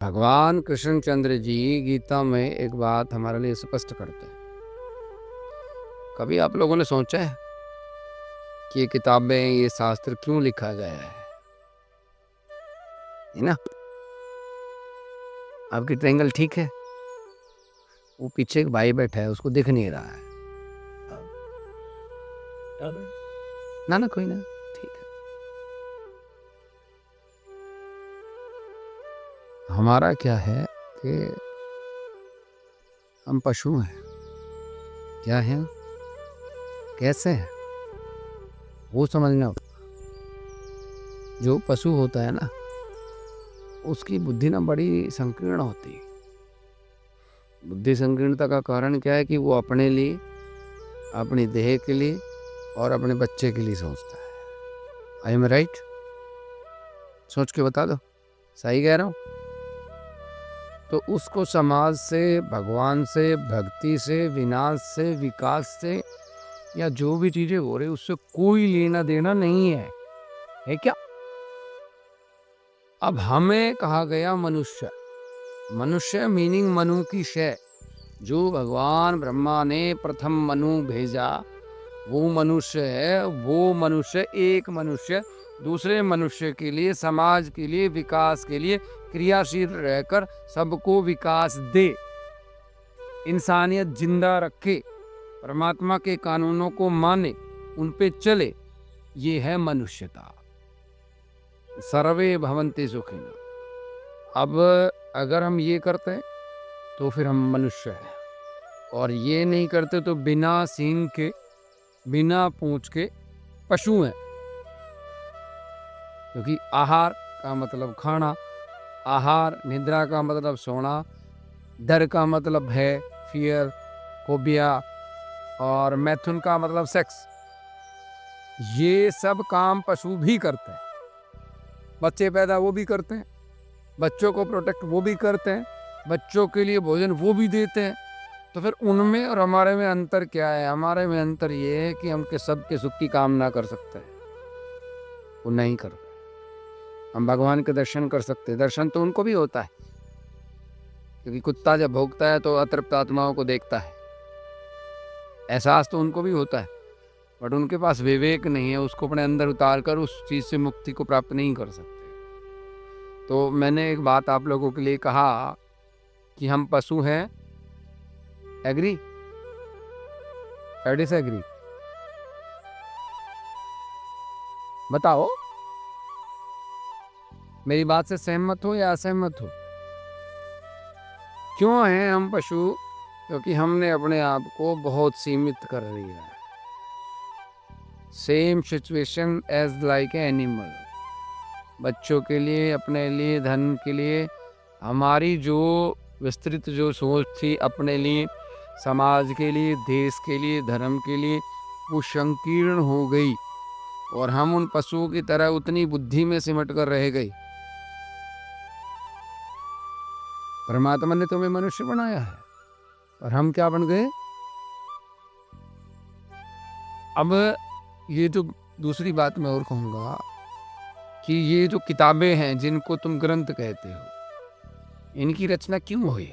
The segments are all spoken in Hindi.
भगवान कृष्णचंद्र जी गीता में एक बात हमारे लिए स्पष्ट करते हैं। कभी आप लोगों ने सोचा है कि ये किताबें, ये शास्त्र क्यों लिखा गया है ना? आपकी ट्रायंगल ठीक है? वो पीछे एक भाई बैठा है, उसको दिख नहीं रहा है। ना ना कोई ना, ठीक है। हमारा क्या है कि हम पशु हैं। क्या है? कैसे है वो समझना। जो पशु होता है ना, उसकी बुद्धि ना बड़ी संकीर्ण होती है। बुद्धि संकीर्णता का कारण क्या है कि वो अपने लिए, अपनी देह के लिए और अपने बच्चे के लिए सोचता है। I am right? सोच के बता दो, सही कह रहा हूँ? तो उसको समाज से, भगवान से, भक्ति से, विनाश से, विकास से या जो भी चीजें हो रही उससे कोई लेना देना नहीं है क्या? अब हमें कहा गया मनुष्य। मनुष्य मीनिंग मनु की शय। जो भगवान ब्रह्मा ने प्रथम मनु भेजा वो मनुष्य है। वो मनुष्य एक मनुष्य दूसरे मनुष्य के लिए, समाज के लिए, विकास के लिए क्रियाशील रहकर सबको विकास दे, इंसानियत जिंदा रखे, परमात्मा के कानूनों को माने, उन पे चले। ये है मनुष्यता। सर्वे भवन्ति सुखिनः। अब अगर हम ये करते हैं तो फिर हम मनुष्य हैं, और ये नहीं करते तो बिना सींग के, बिना पूंछ के पशु हैं। क्योंकि आहार का मतलब खाना, आहार, निद्रा का मतलब सोना, डर का मतलब है फियर, फोबिया, और मैथुन का मतलब सेक्स। ये सब काम पशु भी करते हैं। बच्चे पैदा वो भी करते हैं, बच्चों को प्रोटेक्ट वो भी करते हैं, बच्चों के लिए भोजन वो भी देते हैं। तो फिर उनमें और हमारे में अंतर क्या है? हमारे में अंतर ये है कि हम सबके सुख की कामना कर सकते हैं, वो नहीं कर। हम भगवान के दर्शन कर सकते हैं। दर्शन तो उनको भी होता है, क्योंकि कुत्ता जब भौंकता है तो अतृप्त आत्माओं को देखता है। एहसास तो उनको भी होता है, बट उनके पास विवेक नहीं है, उसको अपने अंदर उतार कर उस चीज से मुक्ति को प्राप्त नहीं कर सकते। तो मैंने एक बात आप लोगों के लिए कहा कि हम पशु हैं। एग्री? डिसएग्री? बताओ, मेरी बात से सहमत हो या असहमत हो? क्यों हैं हम पशु? क्योंकि हमने अपने आप को बहुत सीमित कर लिया है। Same situation as like animal. बच्चों के लिए, अपने लिए, धन के लिए हमारी जो विस्तृत जो सोच थी, अपने लिए, समाज के लिए, देश के लिए, धर्म के लिए, वो संकीर्ण हो गई और हम उन पशुओं की तरह उतनी बुद्धि में सिमट कर रह गए। परमात्मा ने तुम्हें मनुष्य बनाया है और हम क्या बन गए? अब ये जो दूसरी बात मैं और कहूँगा कि ये जो किताबें हैं जिनको तुम ग्रंथ कहते हो, इनकी रचना क्यों हुई?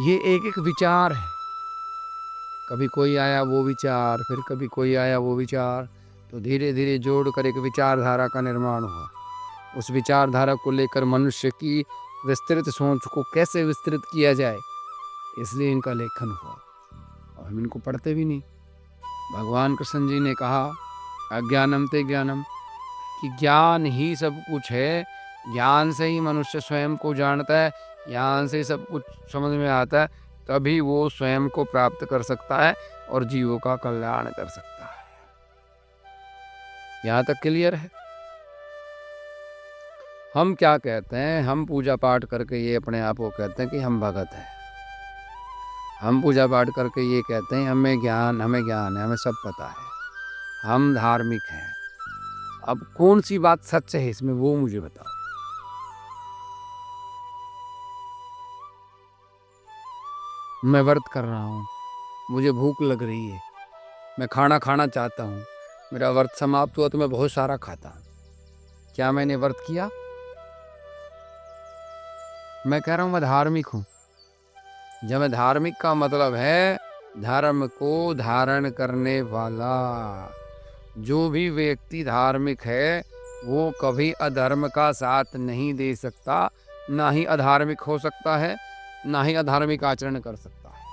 ये एक एक विचार है। कभी कोई आया वो विचार, फिर कभी कोई आया वो विचार, तो धीरे धीरे जोड़कर एक विचारधारा का निर्माण हुआ। उस विचारधारा को लेकर मनुष्य की विस्तृत सोच को कैसे विस्तृत किया जाए, इसलिए इनका लेखन हुआ। और हम इनको पढ़ते भी नहीं। भगवान कृष्ण जी ने कहा अज्ञानम ते ज्ञानम, कि ज्ञान ही सब कुछ है। ज्ञान से ही मनुष्य स्वयं को जानता है, ज्ञान से सब कुछ समझ में आता है, तभी वो स्वयं को प्राप्त कर सकता है और जीवों का कल्याण कर सकता है। यहाँ तक क्लियर है? हम क्या कहते हैं? हम पूजा पाठ करके ये अपने आप को कहते हैं कि हम भगत हैं। हम पूजा पाठ करके ये कहते हैं हमें ज्ञान है, हमें सब पता है, हम धार्मिक हैं। अब कौन सी बात सच है इसमें, वो मुझे बताओ। मैं व्रत कर रहा हूँ, मुझे भूख लग रही है, मैं खाना खाना चाहता हूँ, मेरा व्रत समाप्त हुआ तो मैं बहुत सारा खाता हूँ, क्या मैंने व्रत किया? मैं कह रहा हूं मैं धार्मिक हूं। जब मैं धार्मिक का मतलब है धर्म को धारण करने वाला। जो भी व्यक्ति धार्मिक है वो कभी अधर्म का साथ नहीं दे सकता, ना ही अधार्मिक हो सकता है, ना ही अधार्मिक आचरण कर सकता है।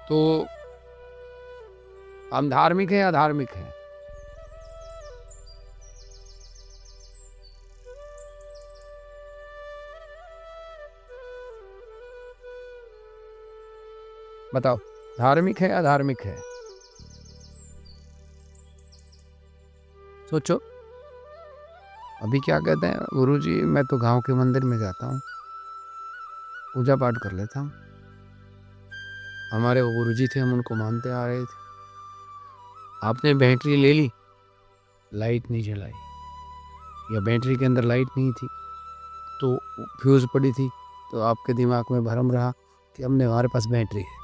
तो हम धार्मिक हैं, अधार्मिक हैं? बताओ, धार्मिक है, अधार्मिक है? सोचो। अभी क्या कहते हैं गुरुजी, मैं तो गांव के मंदिर में जाता हूँ, पूजा पाठ कर लेता हूँ। हमारे वो गुरुजी थे, हम उनको मानते आ रहे थे। आपने बैटरी ले ली, लाइट नहीं जलाई, या बैटरी के अंदर लाइट नहीं थी तो फ्यूज पड़ी थी, तो आपके दिमाग में भ्रम रहा कि हमने हमारे पास बैटरी है।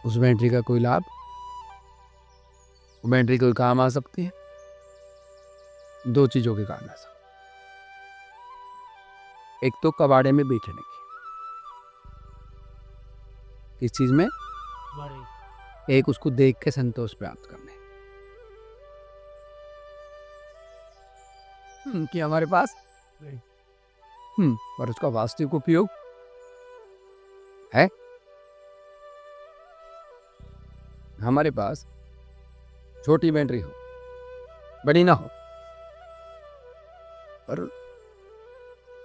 उस बैटरी का कोई लाभ, वो बैटरी कोई काम आ सकती है? दो चीजों के कारण ऐसा, एक तो कबाड़े में बैठने की, किस चीज में? एक उसको देख के संतोष प्राप्त करने कि हमारे पास पर उसका वास्तविक उपयोग है। हमारे पास छोटी बैटरी हो, बड़ी ना हो, पर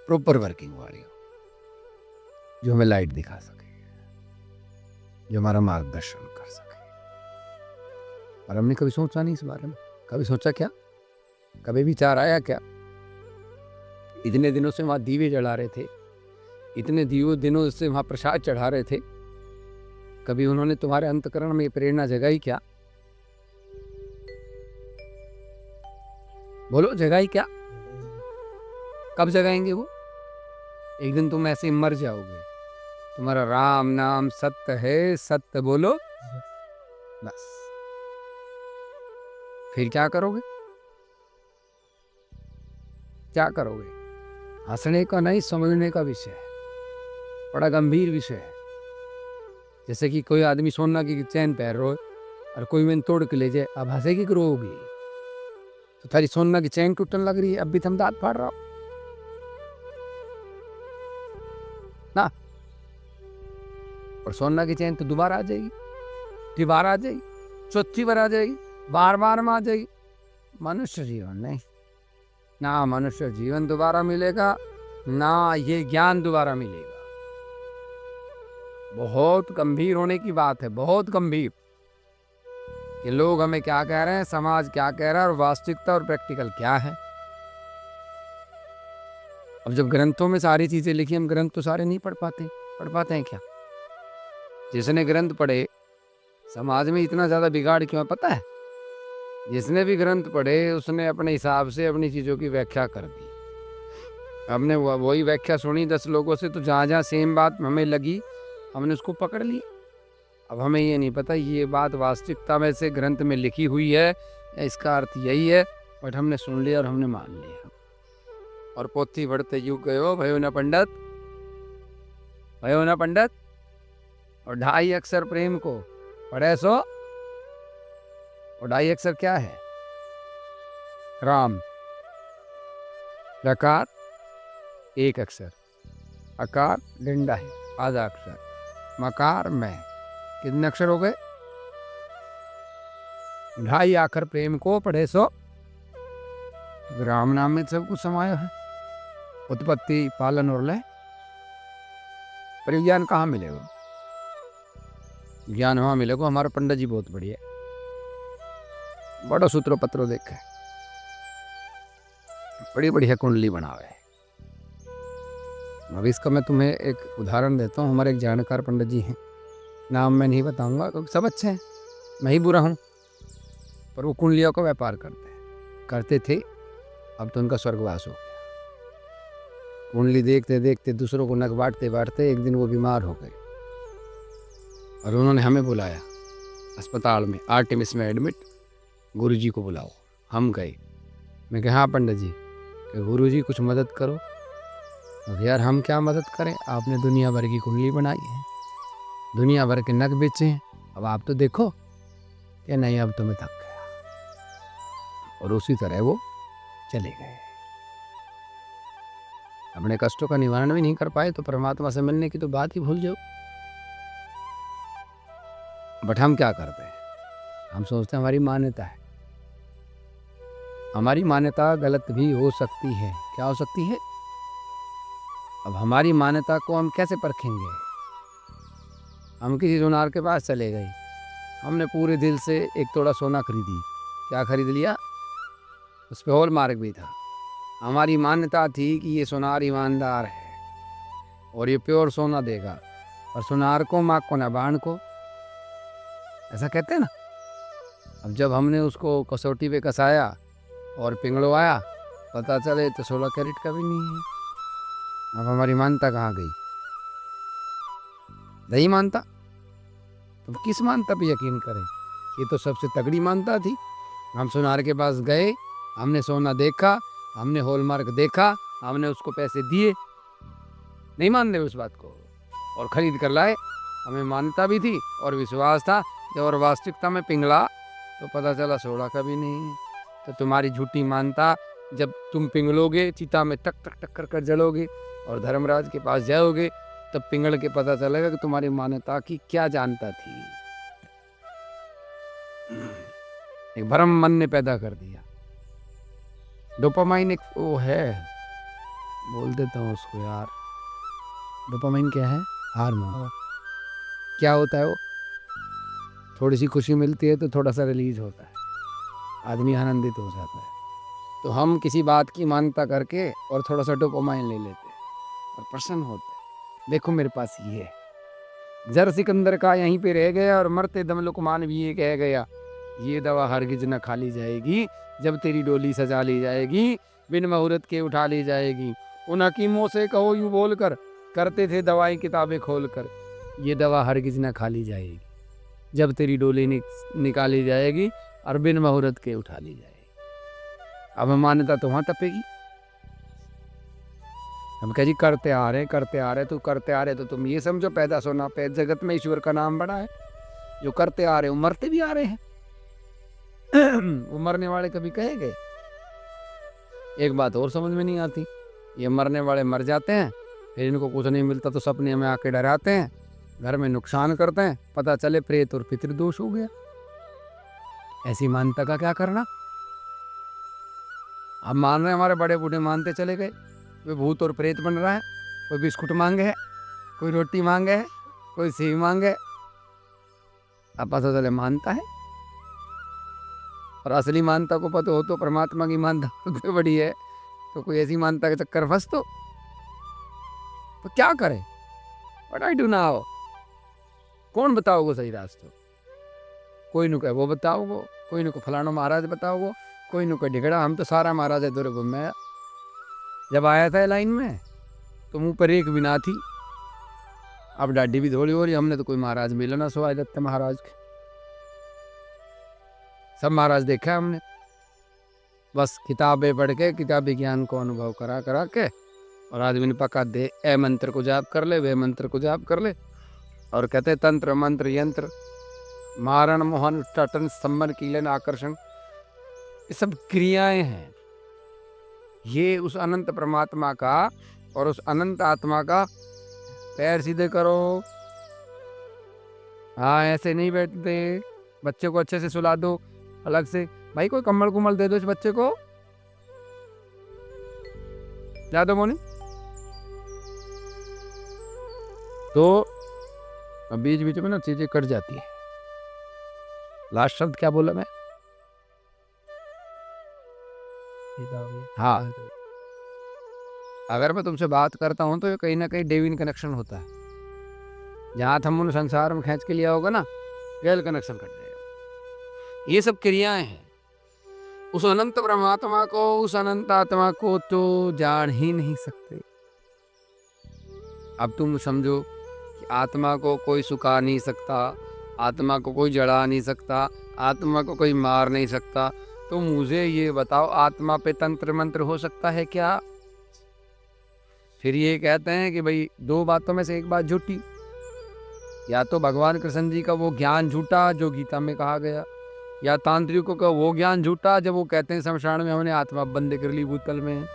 प्रॉपर वर्किंग वाली हो, जो हमें लाइट दिखा सके, जो हमारा मार्गदर्शन कर सके। और हमने कभी सोचा नहीं इस बारे में। कभी सोचा क्या? कभी विचार आया क्या? इतने दिनों से वहां दीवे जला रहे थे, इतने दिनों से वहां प्रसाद चढ़ा रहे थे, कभी उन्होंने तुम्हारे अंतकरण में प्रेरणा जगाई क्या? बोलो, जगाई क्या? कब जगाएंगे वो? एक दिन तुम ऐसे ही मर जाओगे। तुम्हारा राम नाम सत्य है, सत्य बोलो बस। फिर क्या करोगे? क्या करोगे? हंसने का नहीं, समझने का विषय है, बड़ा गंभीर विषय है। जैसे कि कोई आदमी सोना की चैन पहन रहा है और कोई मैंने तोड़ के ले जाए, अब हंसेगी कि रोगी? तो थारी सोना की चैन टूटने लग रही है, अब भी तुम दांत फाड़ रहा हो ना। और सोना की चैन तो दोबारा आ जाएगी, दोबारा आ जाएगी, चौथी बार आ जाएगी, बार बार में आ जाएगी। मनुष्य जीवन नहीं, ना मनुष्य जीवन दोबारा मिलेगा, ना ये ज्ञान दोबारा मिलेगा। बहुत गंभीर होने की बात है, बहुत गंभीर, कि लोग हमें क्या कह रहे हैं, समाज क्या कह रहा है, और वास्तविकता और प्रैक्टिकल क्या है। अब जब ग्रंथों में सारी चीजें लिखी, हम ग्रंथ तो सारे नहीं पढ़ पाते हैं क्या? जिसने ग्रंथ पढ़े, समाज में इतना ज्यादा बिगाड़ क्यों है पता है? जिसने भी ग्रंथ पढ़े उसने अपने हिसाब से अपनी चीजों की व्याख्या कर दी। हमने वही व्याख्या सुनी 10 लोगों से, तो जहाँ जहाँ सेम बात हमें लगी हमने उसको पकड़ लिया। अब हमें ये नहीं पता ये बात वास्तविकता में से ग्रंथ में लिखी हुई है या इसका अर्थ यही है, बट हमने सुन लिया और हमने मान लिया। और पोथी बढ़ते युग गयो भयो न पंडित, भयो न पंडित। और 2.5 अक्षर प्रेम को पढ़े सो। और 2.5 अक्षर क्या है? राम, रकार 1 अक्षर, अकार डिंडा है आधा अक्षर, मकार मैं, कितने अक्षर हो गए? 2.5 आखर प्रेम को पढ़े सो। राम नाम में सब कुछ समाया है, उत्पत्ति, पालन और लय। पर ज्ञान कहाँ मिलेगा? ज्ञान वहां मिलेगा, हमारे पंडित जी बहुत बढ़िया, बड़ा सूत्र पत्र देखे, बड़ी बढ़िया कुंडली बनावे। अब इसका मैं तुम्हें एक उदाहरण देता हूँ। हमारे एक जानकार पंडित जी हैं, नाम मैं नहीं बताऊंगा क्योंकि सब अच्छे हैं, मैं ही बुरा हूँ, पर वो कुंडलियों का व्यापार करते थे। अब तो उनका स्वर्गवास हो गया। कुंडली देखते देखते दूसरों को नक बांटते बांटते एक दिन वो बीमार हो गए और उन्होंने हमें बुलाया अस्पताल में, आर्टेमिस में एडमिट। गुरुजी को बुलाओ। हम गए, मैं कहा हाँ पंडित जी, कि गुरु जी कुछ मदद करो। तो यार हम क्या मदद करें, आपने दुनिया भर की कुंडली बनाई है, दुनिया भर के नग बेचे हैं, अब आप तो देखो। कि नहीं अब तो मैं थक गया। और उसी तरह वो चले गए। अपने कष्टों का निवारण भी नहीं कर पाए तो परमात्मा से मिलने की तो बात ही भूल जाओ। बट हम क्या करते हैं, हम सोचते हैं हमारी मान्यता है। हमारी मान्यता गलत भी हो सकती है। क्या हो सकती है? अब हमारी मान्यता को हम कैसे परखेंगे? हम किसी सुनार के पास चले गए, हमने पूरे दिल से एक तोड़ा सोना खरीदी। क्या खरीद लिया? उस पर हॉल मार्क भी था। हमारी मान्यता थी कि ये सुनार ईमानदार है और ये प्योर सोना देगा। और सुनार को माँ को ना बाण को, ऐसा कहते हैं ना। अब जब हमने उसको कसौटी पे कसाया और पिंगलो आया, पता चले तो 16 कैरेट का भी नहीं है। अब हमारी मान्यता कहाँ गई? नहीं मानता तो किस मानता पे यकीन करें? ये तो सबसे तगड़ी मानता थी। हम सुनार के पास गए, हमने सोना देखा, हमने हॉलमार्क देखा, हमने उसको पैसे दिए, नहीं मान रहे उस बात को, और खरीद कर लाए। हमें मान्यता भी थी और विश्वास था। जब और वास्तविकता में पिंगला तो पता चला 16 का भी नहीं है। तो तुम्हारी झूठी मान्यता, जब तुम पिंगलोगे, चिता में टक टक टक कर जलोगे और धर्मराज के पास जाओगे, तब पिंगल के पता चलेगा कि तुम्हारी मान्यता की क्या जानता थी। एक भ्रम मन ने पैदा कर दिया। डोपामाइन एक वो है, बोल देता हूँ उसको यार। डोपामाइन क्या है? हार्मोन। क्या होता है वो? थोड़ी सी खुशी मिलती है तो थोड़ा सा रिलीज होता है, आदमी आनंदित हो जाता है। तो हम किसी बात की मान्यता करके और थोड़ा सा डोपामाइन ले लेते हैं और प्रसन्न होते हैं। देखो मेरे पास ये है। जर सिकंदर का यहीं पे रह गया और मरते दम लुकमान भी ये कह गया, ये दवा हरगिज न खा ली जाएगी, जब तेरी डोली सजा ली जाएगी, बिन मुहूर्त के उठा ली जाएगी। उन हकीमों से कहो यूं बोल कर, करते थे दवाई किताबें खोल कर, ये दवा हरगिज न खा ली जाएगी, जब तेरी डोली निकाली जाएगी और बिन मुहूर्त के उठा ली जाएगी। अब मान्यता तो वहां टपेगी। हम कह जी करते आ रहे तो करते आ रहे, तो तुम ये समझो पैदा सोना पे जगत में ईश्वर का नाम बड़ा है। जो करते आ रहे वो मरते भी आ रहे हैं। वो मरने वाले कभी कहे गए? एक बात और समझ में नहीं आती, ये मरने वाले मर जाते हैं, फिर इनको कुछ नहीं मिलता तो सपने में आके डराते हैं, घर में नुकसान करते हैं, पता चले प्रेत और पितृदोष हो गया। ऐसी मान्यता का क्या करना? हम मान रहे हैं, हमारे बड़े बूढ़े मानते चले गए, वे भूत और प्रेत बन रहा है। कोई बिस्कुट मांगे है, कोई रोटी मांगे है, कोई सेव मांगे है। अब पता चले मानता है। और असली मानता को पता हो तो परमात्मा की मानता तो बड़ी है, तो कोई ऐसी मानता के चक्कर फंस तो क्या करे? What I do now? कौन बताओगे सही रास्ता? कोई नु कहे वो बताओगो, कोई नु को फलाना महाराज बताओगो, कोई नु को ढिगड़ा। हम तो सारा महाराज है दुर्ग में। जब आया था लाइन में तो मुंह पर एक भी ना थी। अब डाडी भी धोली हो रही, हमने तो कोई महाराज मिला ना सवाई दत्त महाराज के। सब महाराज देखा हमने, बस किताबें पढ़ के किताबी ज्ञान को अनुभव करा करा के, और आदमी ने पका दे ए मंत्र को जाप कर ले, वे मंत्र को जाप कर ले, और कहते तंत्र मंत्र यंत्र मारण मोहन टटन स्तंभन कीलन आकर्षण, ये सब क्रियाएं हैं। ये उस अनंत परमात्मा का और उस अनंत आत्मा का पैर सीधे करो। हाँ ऐसे नहीं बैठते। बच्चे को अच्छे से सुला दो अलग से, भाई कोई कम्बल कुम्बल दे दो इस बच्चे को, जा दो मोनी। तो बीच बीच में ना चीजें कट जाती है। लास्ट शब्द क्या बोला मैं? हाँ, अगर मैं तुमसे बात करता हूं तो ये कहीं ना कहीं डिवाइन कनेक्शन होता है। जहां तुम संसार में खींच के लिया होगा ना, गैल कनेक्शन कट जाएगा। ये सब क्रियाएं हैं। उस अनंत परमात्मा को, उस अनंत आत्मा को तो जान ही नहीं सकते। अब तुम समझो कि आत्मा को कोई सुखा नहीं सकता, आत्मा को कोई जड़ा नहीं सकता, आत्मा को कोई मार नहीं सकता, तो मुझे ये बताओ, आत्मा पे तंत्र मंत्र हो सकता है क्या? फिर ये कहते हैं कि भाई 2 बातों में से एक बात झूठी। या तो भगवान कृष्ण जी का वो ज्ञान झूठा जो गीता में कहा गया, या तांत्रिकों का वो ज्ञान झूठा जब वो कहते हैं शमशान में हमने आत्मा बंद कर ली बोतल में।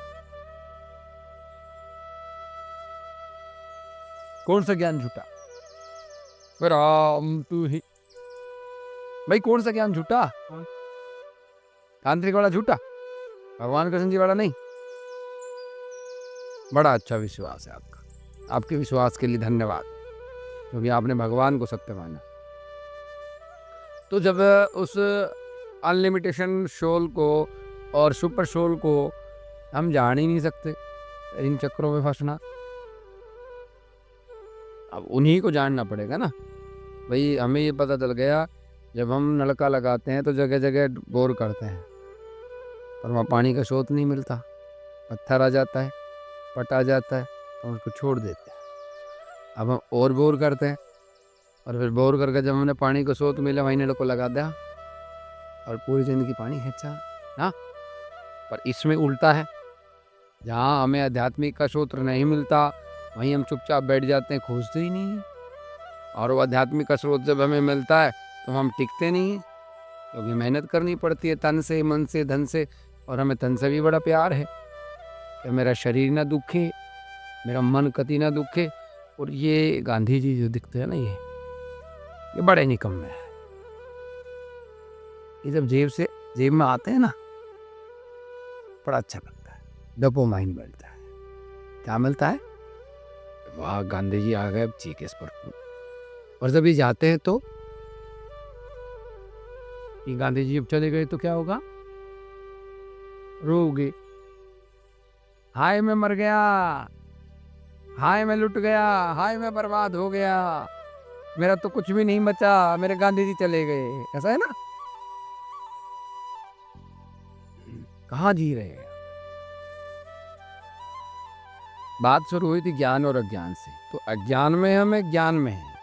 कौन सा ज्ञान झूठा? राम तू ही भाई, कौन सा ज्ञान झूठा? तांत्रिक वाला झूठा, भगवान कृष्ण जी वाला नहीं। बड़ा अच्छा विश्वास है आपका, आपके विश्वास के लिए धन्यवाद, क्योंकि आपने भगवान को सत्य माना। तो जब उस अनलिमिटेशन सोल को और सुपर सोल को हम जान ही नहीं सकते, इन चक्रों में फंसना, अब उन्हीं को जानना पड़ेगा ना भाई। हमें ये पता चल गया, जब हम नलका लगाते हैं तो जगह जगह बोर करते हैं, पर वहाँ पानी का स्रोत नहीं मिलता, पत्थर आ जाता है, पट आ जाता है, तो उसको छोड़ देते हैं। अब हम और बोर करते हैं, और फिर बोर करके जब हमने पानी का स्रोत मिला वहीं नल को लगा दिया और पूरी जिंदगी पानी खींचा ना। पर इसमें उल्टा है, जहाँ हमें आध्यात्मिक का स्रोत नहीं मिलता वहीं हम चुपचाप बैठ जाते हैं, खोजते ही नहीं है। और वो आध्यात्मिक का स्रोत जब हमें मिलता है तो हम टिकते नहीं हैं, क्योंकि मेहनत करनी पड़ती है तन से, मन से, धन से। और हमें तन से भी बड़ा प्यार है कि मेरा शरीर ना दुखे, मेरा मन कति ना दुखे। और ये गांधी जी जो दिखते हैं ना, ये बड़े निकम्मे हैं। ये जब जेब में आते हैं ना, बड़ा अच्छा लगता है, डोपामाइन मिलता है। क्या मिलता है? वाह, गांधी जी आ गए, अब चीख इस पर। और जब ये जाते हैं तो कि गांधी जी अब चले गए तो क्या होगा? रोगे, हाय मैं मर गया, हाय मैं लुट गया, हाय मैं बर्बाद हो गया, मेरा तो कुछ भी नहीं बचा, मेरे गांधी जी चले गए। ऐसा है ना? कहाँ जी रहे हैं? बात शुरू हुई थी ज्ञान और अज्ञान से, तो अज्ञान में हमें, ज्ञान में है।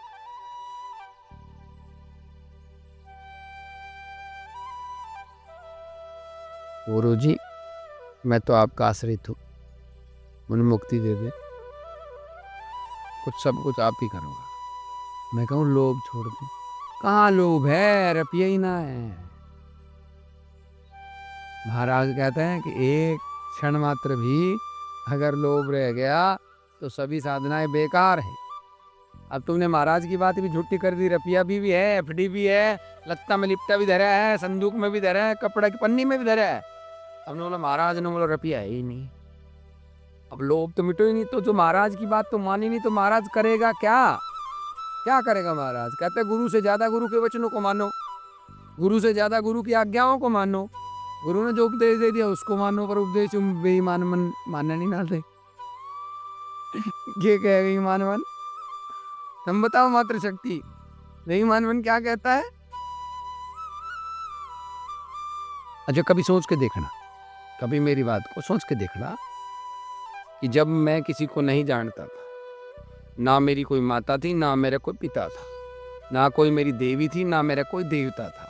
गुरु जी, मैं तो आपका आश्रित हूँ, मुझे मुक्ति दे दे, सब कुछ आप ही करूँगा। मैं कहूँ लोभ छोड़ दे, कहाँ लोभ है, रुपया ही ना है। महाराज कहते हैं कि एक क्षण मात्र भी अगर लोभ रह गया तो सभी साधनाएं बेकार है। अब तुमने महाराज की बात भी झूठी कर दी, रुपया भी है, एफडी भी है, लत्ता में लिपटा भी धरा है, संदूक में भी धरा है, कपड़ा की पन्नी में भी धरा है। हमने बोला महाराज ने बोला रुपया है ही नहीं। अब लोभ तो मिटो ही नहीं, तो जो महाराज की बात तो मानी नहीं, तो महाराज करेगा क्या? क्या करेगा महाराज? कहते गुरु से ज्यादा गुरु के वचनों को मानो, गुरु से ज्यादा गुरु की आज्ञाओं को मानो, गुरु ने जो उपदेश दे दिया उसको मानो, पर उपदेश बेईमान मन मानने नहीं डालते। ये कहेगा ईमान मन, तुम बताओ मात्र शक्ति, बेईमान मन क्या कहता है? अच्छा, कभी सोच के देखना, कभी मेरी बात को सोच के देखना कि जब मैं किसी को नहीं जानता था, ना मेरी कोई माता थी, ना मेरा कोई पिता था, ना कोई मेरी देवी थी, ना मेरा कोई देवता था,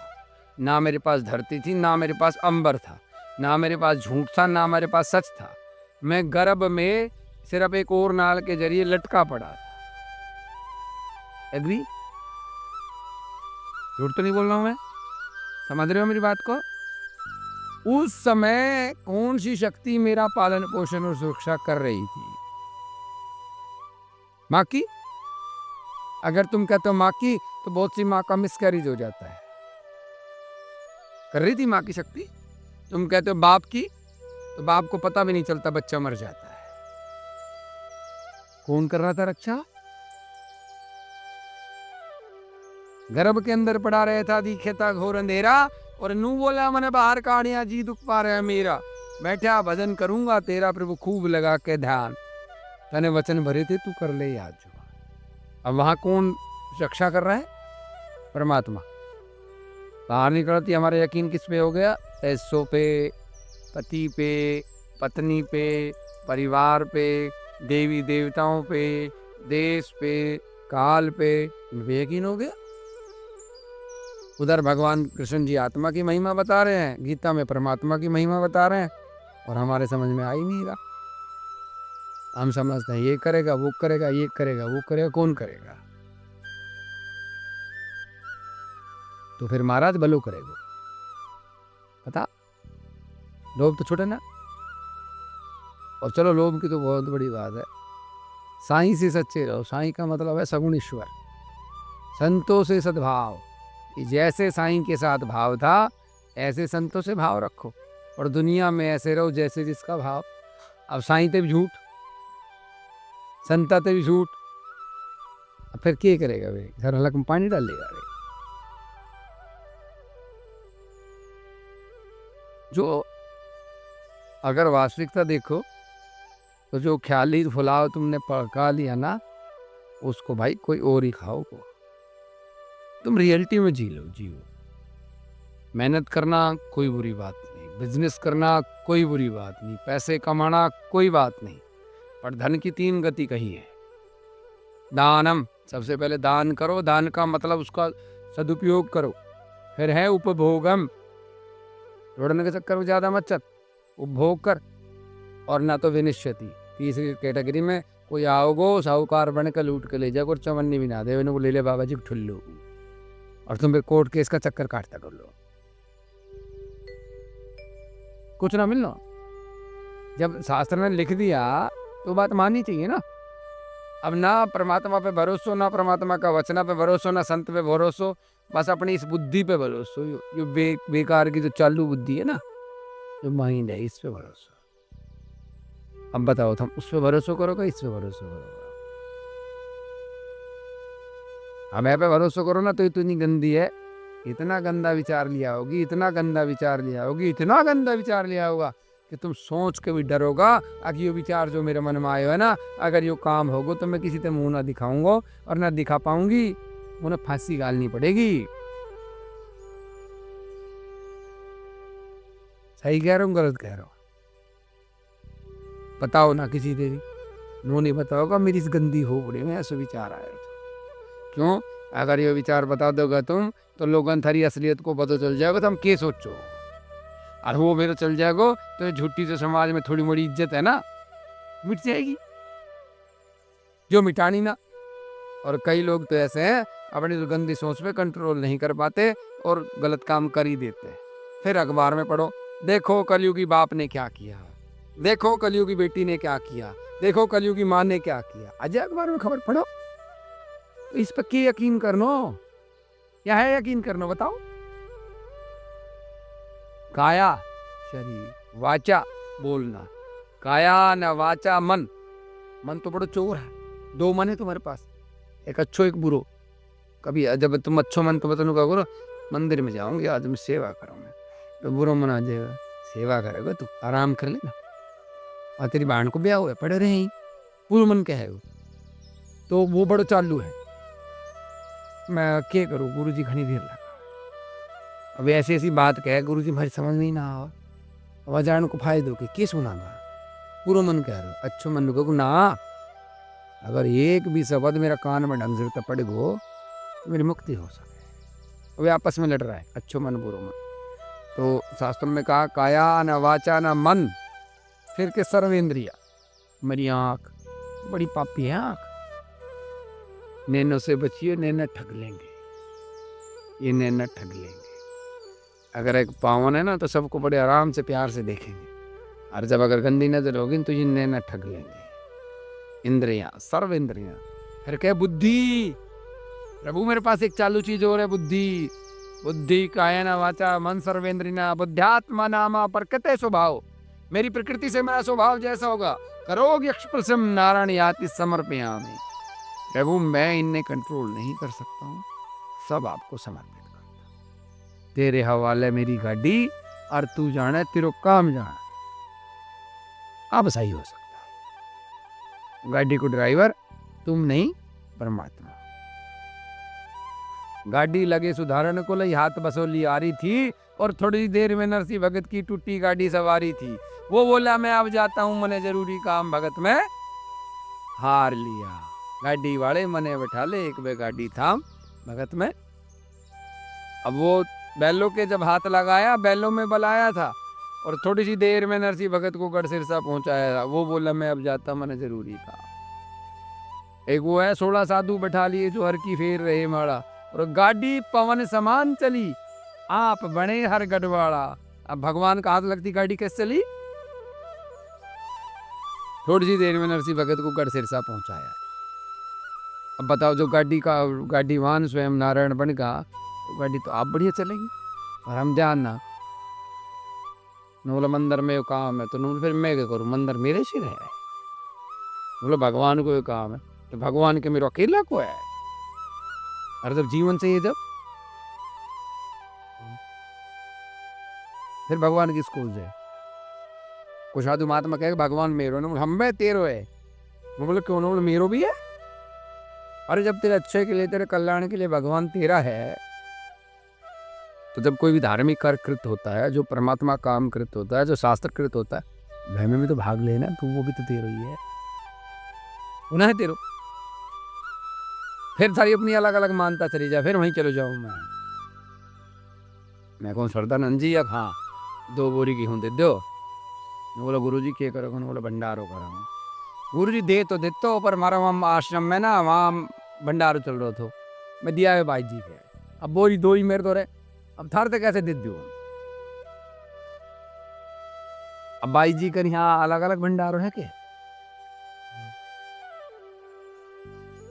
ना मेरे पास धरती थी, ना मेरे पास अंबर था, ना मेरे पास झूठ था, ना मेरे पास सच था। मैं गर्भ में सिर्फ एक और नाल के जरिए लटका पड़ा था। एग्री? झूठ तो नहीं बोल रहा हूं मैं? समझ रहे हो मेरी बात को? उस समय कौन सी शक्ति मेरा पालन पोषण और सुरक्षा कर रही थी? माँ की। अगर तुम कहते हो माँ की, तो बहुत सी माँ का मिसकैरेज हो जाता है। कर रही थी माँ की शक्ति। तुम कहते हो बाप की, तो बाप को पता भी नहीं चलता, बच्चा मर जाता है। कौन कर रहा था रक्षा? गर्भ के अंदर पड़ा रहा था, दिखे था घोर अंधेरा, और नू बोला मैंने बाहर काढ़िया, जी दुख पा रहा है मेरा, बैठा भजन करूंगा तेरा प्रभु खूब लगा के ध्यान, तने वचन भरे थे तू कर ले याद जुबान। अब वहां कौन रक्षा कर रहा है? परमात्मा। बाहर निकलती हमारा यकीन किस पे हो गया? पैसों पे, पति पे, पत्नी पे, परिवार पे, देवी देवताओं पे, देश पे, काल पे, इन पे यकीन हो गया। उधर भगवान कृष्ण जी आत्मा की महिमा बता रहे हैं, गीता में परमात्मा की महिमा बता रहे हैं, और हमारे समझ में आ ही नहीं रहा। हम समझते हैं ये करेगा वो करेगा, ये करेगा वो करेगा, कौन करेगा? तो फिर महाराज भलो करेगा पता। लोभ तो छूटे ना। और चलो लोभ की तो बहुत बड़ी बात है, साईं से सच्चे रहो। साईं का मतलब है सगुण ईश्वर, संतों से सद्भाव। जैसे साईं के साथ भाव था ऐसे संतों से भाव रखो, और दुनिया में ऐसे रहो जैसे जिसका भाव। अब साईं ते भी झूठ, संता ते भी झूठ, अब फिर क्या करेगा वे? घर हलक में पानी डालेगा रे। जो अगर वास्तविकता देखो तो जो ख्याली फुलाव तुमने पका लिया ना, उसको भाई कोई और ही खाओ को। तुम रियलिटी में जी लो, जियो। मेहनत करना कोई बुरी बात नहीं, बिजनेस करना कोई बुरी बात नहीं, पैसे कमाना कोई बात नहीं, पर धन की 3 गति कही है। दानम, सबसे पहले दान करो, दान का मतलब उसका सदुपयोग करो। फिर है उपभोगम, जोड़ने के चक्कर में ज्यादा मत चल, उपभोग कर। और ना तो विनिश्यति, तीसरी कैटेगरी में कोई आओगो साहूकार बन कर लूट के ले जाए, और चवन्नी भी ना दे, को ले ले बाबा जी ठुल्लू, और तुम फिर कोर्ट केस का चक्कर काटता कर लो, कुछ ना मिलना। जब शास्त्र ने लिख दिया तो बात माननी चाहिए ना। अब ना परमात्मा पे भरोसो, ना परमात्मा का वचना पे भरोसो, ना संत पे भरोसो, बस अपनी इस बुद्धि पे भरोसो। जो बेकार की जो चालू बुद्धि है ना, जो माइंड है, इस पे भरोसा। अब बताओ तुम उस पे भरोसा करोगे, इस पे भरोसा करोगे? हमें पे भरोसा करो ना तो इतनी गंदी है, इतना गंदा विचार लिया होगी, इतना गंदा विचार लिया होगी, इतना गंदा विचार लिया होगा कि तुम सोच के भी डरोगा। अगर ये विचार जो मेरे मन में आयो है ना, अगर ये काम होगा तो मैं किसी से मुंह ना दिखाऊंगा, और ना दिखा पाऊंगी, उन्हें फांसी गालनी पड़ेगी। सही कह रहा हूँ गलत कह रहा हूँ? बताओ ना किसी से भी, मुंह नहीं बताओगा मेरी इस गंदी हो बड़े में ऐसा विचार आया था। क्यों? अगर ये विचार बता दोगे तुम तो लोगन थारी असलियत को पता चल जाएगा, तो हम क्या सोचो, और वो मेरा चल जाएगा तो झूठी से समाज में थोड़ी मोड़ी इज्जत है ना, मिट जाएगी, जो मिटानी ना। और कई लोग तो ऐसे हैं, अपनी तो गंदी सोच पे कंट्रोल नहीं कर पाते और गलत काम कर ही देते हैं। फिर अखबार में पढ़ो, देखो कलयुगी बाप ने क्या किया, देखो कलयुगी बेटी ने क्या किया, देखो कलयुगी माँ ने क्या किया। अजय अखबार में खबर पढ़ो, तो इस पर क्या यकीन करनो, क्या है यकीन करनो बताओ? काया शरीर, वाचा बोलना, काया न वाचा मन। मन तो बड़ो चोर है, 2 मन है तुम्हारे पास, एक अच्छो एक बुरो। कभी जब तुम अच्छो मन तो बताओ क्या करो, मंदिर में जाऊंगी आज मैं सेवा करूंगा, तो बुरो मन आ जाएगा, सेवा करेगा तू आराम कर लेना, और तेरी बहन को ब्याह हुआ पड़े रहे ही, बुरो मन क्या है वो, तो वो बड़ो चालू है। मैं क्या करूँ, गुरु जी घनी देर लगा, अब ऐसी ऐसी बात कहे गुरु जी हमारी समझ में ही ना आवा, वजान को फायदो के किस सुना बा, बुरो मन कह रहे हो, अच्छो मन को ना। अगर एक भी शब्द मेरा कान में ढंग से पड़ गो तो मेरी मुक्ति हो सके। वे आपस में लड़ रहा है, अच्छो मन बुरो मन। तो शास्त्रों में कहा काया न वाचा न मन, फिर के सर्वेंद्रिया। मेरी आँख बड़ी पापी है, आँख नैनो से बचिए, नैना ठग लेंगे, ये नैना ठग लेंगे। अगर एक पावन है ना तो सबको बड़े आराम से प्यार से देखेंगे, और जब अगर गंदी नजर होगी तो ये नैना ठग लेंगे। इंद्रियां, सर्व इंद्रियां। फिर क्या? बुद्धि। प्रभु मेरे पास एक चालू चीज और है, बुद्धि। बुद्धि कायन वाचा मन सर्वेंद्रिया बुद्ध्यात्मा नामा प्रकृति स्वभाव। मेरी प्रकृति से मेरा स्वभाव जैसा होगा, करोग यक्ष प्रसम नारायण याति समर्पयामि। प्रभु मैं इन्हें कंट्रोल नहीं कर सकता हूँ, सब आपको समर्पित करता, तेरे हवाले मेरी गाड़ी, और तू जाने तेरो काम जाने। अब सही हो सकता है, गाड़ी को ड्राइवर तुम नहीं परमात्मा। गाड़ी लगे सुधारन को लई हाथ बसोली आ रही थी, और थोड़ी देर में नरसी भगत की टूटी गाड़ी सवारी थी। वो बोला मैं अब जाता हूँ, मने जरूरी काम, भगत में हार लिया। गाड़ी वाले मने बैठा ले, एक बे गाड़ी थाम, भगत में अब वो बैलों के जब हाथ लगाया, बैलों में बल आया था और थोड़ी सी देर में नरसिंह भगत को गढ़ सिरसा पहुंचाया था। वो बोला मैं अब जाता, मैंने जरूरी था। एक वो है 16 साधु बैठा लिए जो हर की फेर रहे माड़ा, और गाड़ी पवन समान चली, आप बने हर गढ़वाड़ा। अब भगवान का हाथ लगती गाड़ी कैसे चली? थोड़ी सी देर में नरसिंह भगत को गढ़ सिरसा पहुंचाया। अब बताओ, जो गाड़ीवान स्वयं नारायण बन गया, तो गाड़ी तो आप बढ़िया चलेगी और हम ध्यान ना। बोला मंदिर में काम है, तो फिर मैं क्या करूँ, मंदिर मेरे सिर है। बोला भगवान को काम है, तो भगवान के मेरा अकेला को है। अरे जब जीवन से ये जब फिर भगवान की स्कूल से कुछ साधु महात्मा कहे भगवान मेरो ने, हम में तेरो है। वो बोले क्यों? बोले मेरो भी है। अरे जब तेरे अच्छे के लिए, तेरे कल्याण के लिए भगवान तेरा है, तो जब कोई भी धार्मिक कार्य कृत होता है, जो परमात्मा काम कृत होता है, जो शास्त्र कृत होता है, वह में भी तो भाग लेना, तो वो भी तो तेरो ही है, उन्हें है तेरो। फिर सारी अपनी अलग अलग मानता चली जाए, फिर वहीं चलो जाऊं मैं कौन सरदानंद जी? अब हाँ 2 बोरी गेहूं दे दो। बोला गुरु जी क्या करोगे? बोला भंडारो करूँगा। गुरु जी दे तो देते, पर हमारा वहाँ आश्रम में ना, वहाँ भंडारो चल रहा था, मैं दिया है भाई जी के। अब बोरी 2 ही मेरे तो रहे, अब थार तो कैसे दे दूँ? अब भाई जी कर यहाँ अलग अलग भंडारो है के?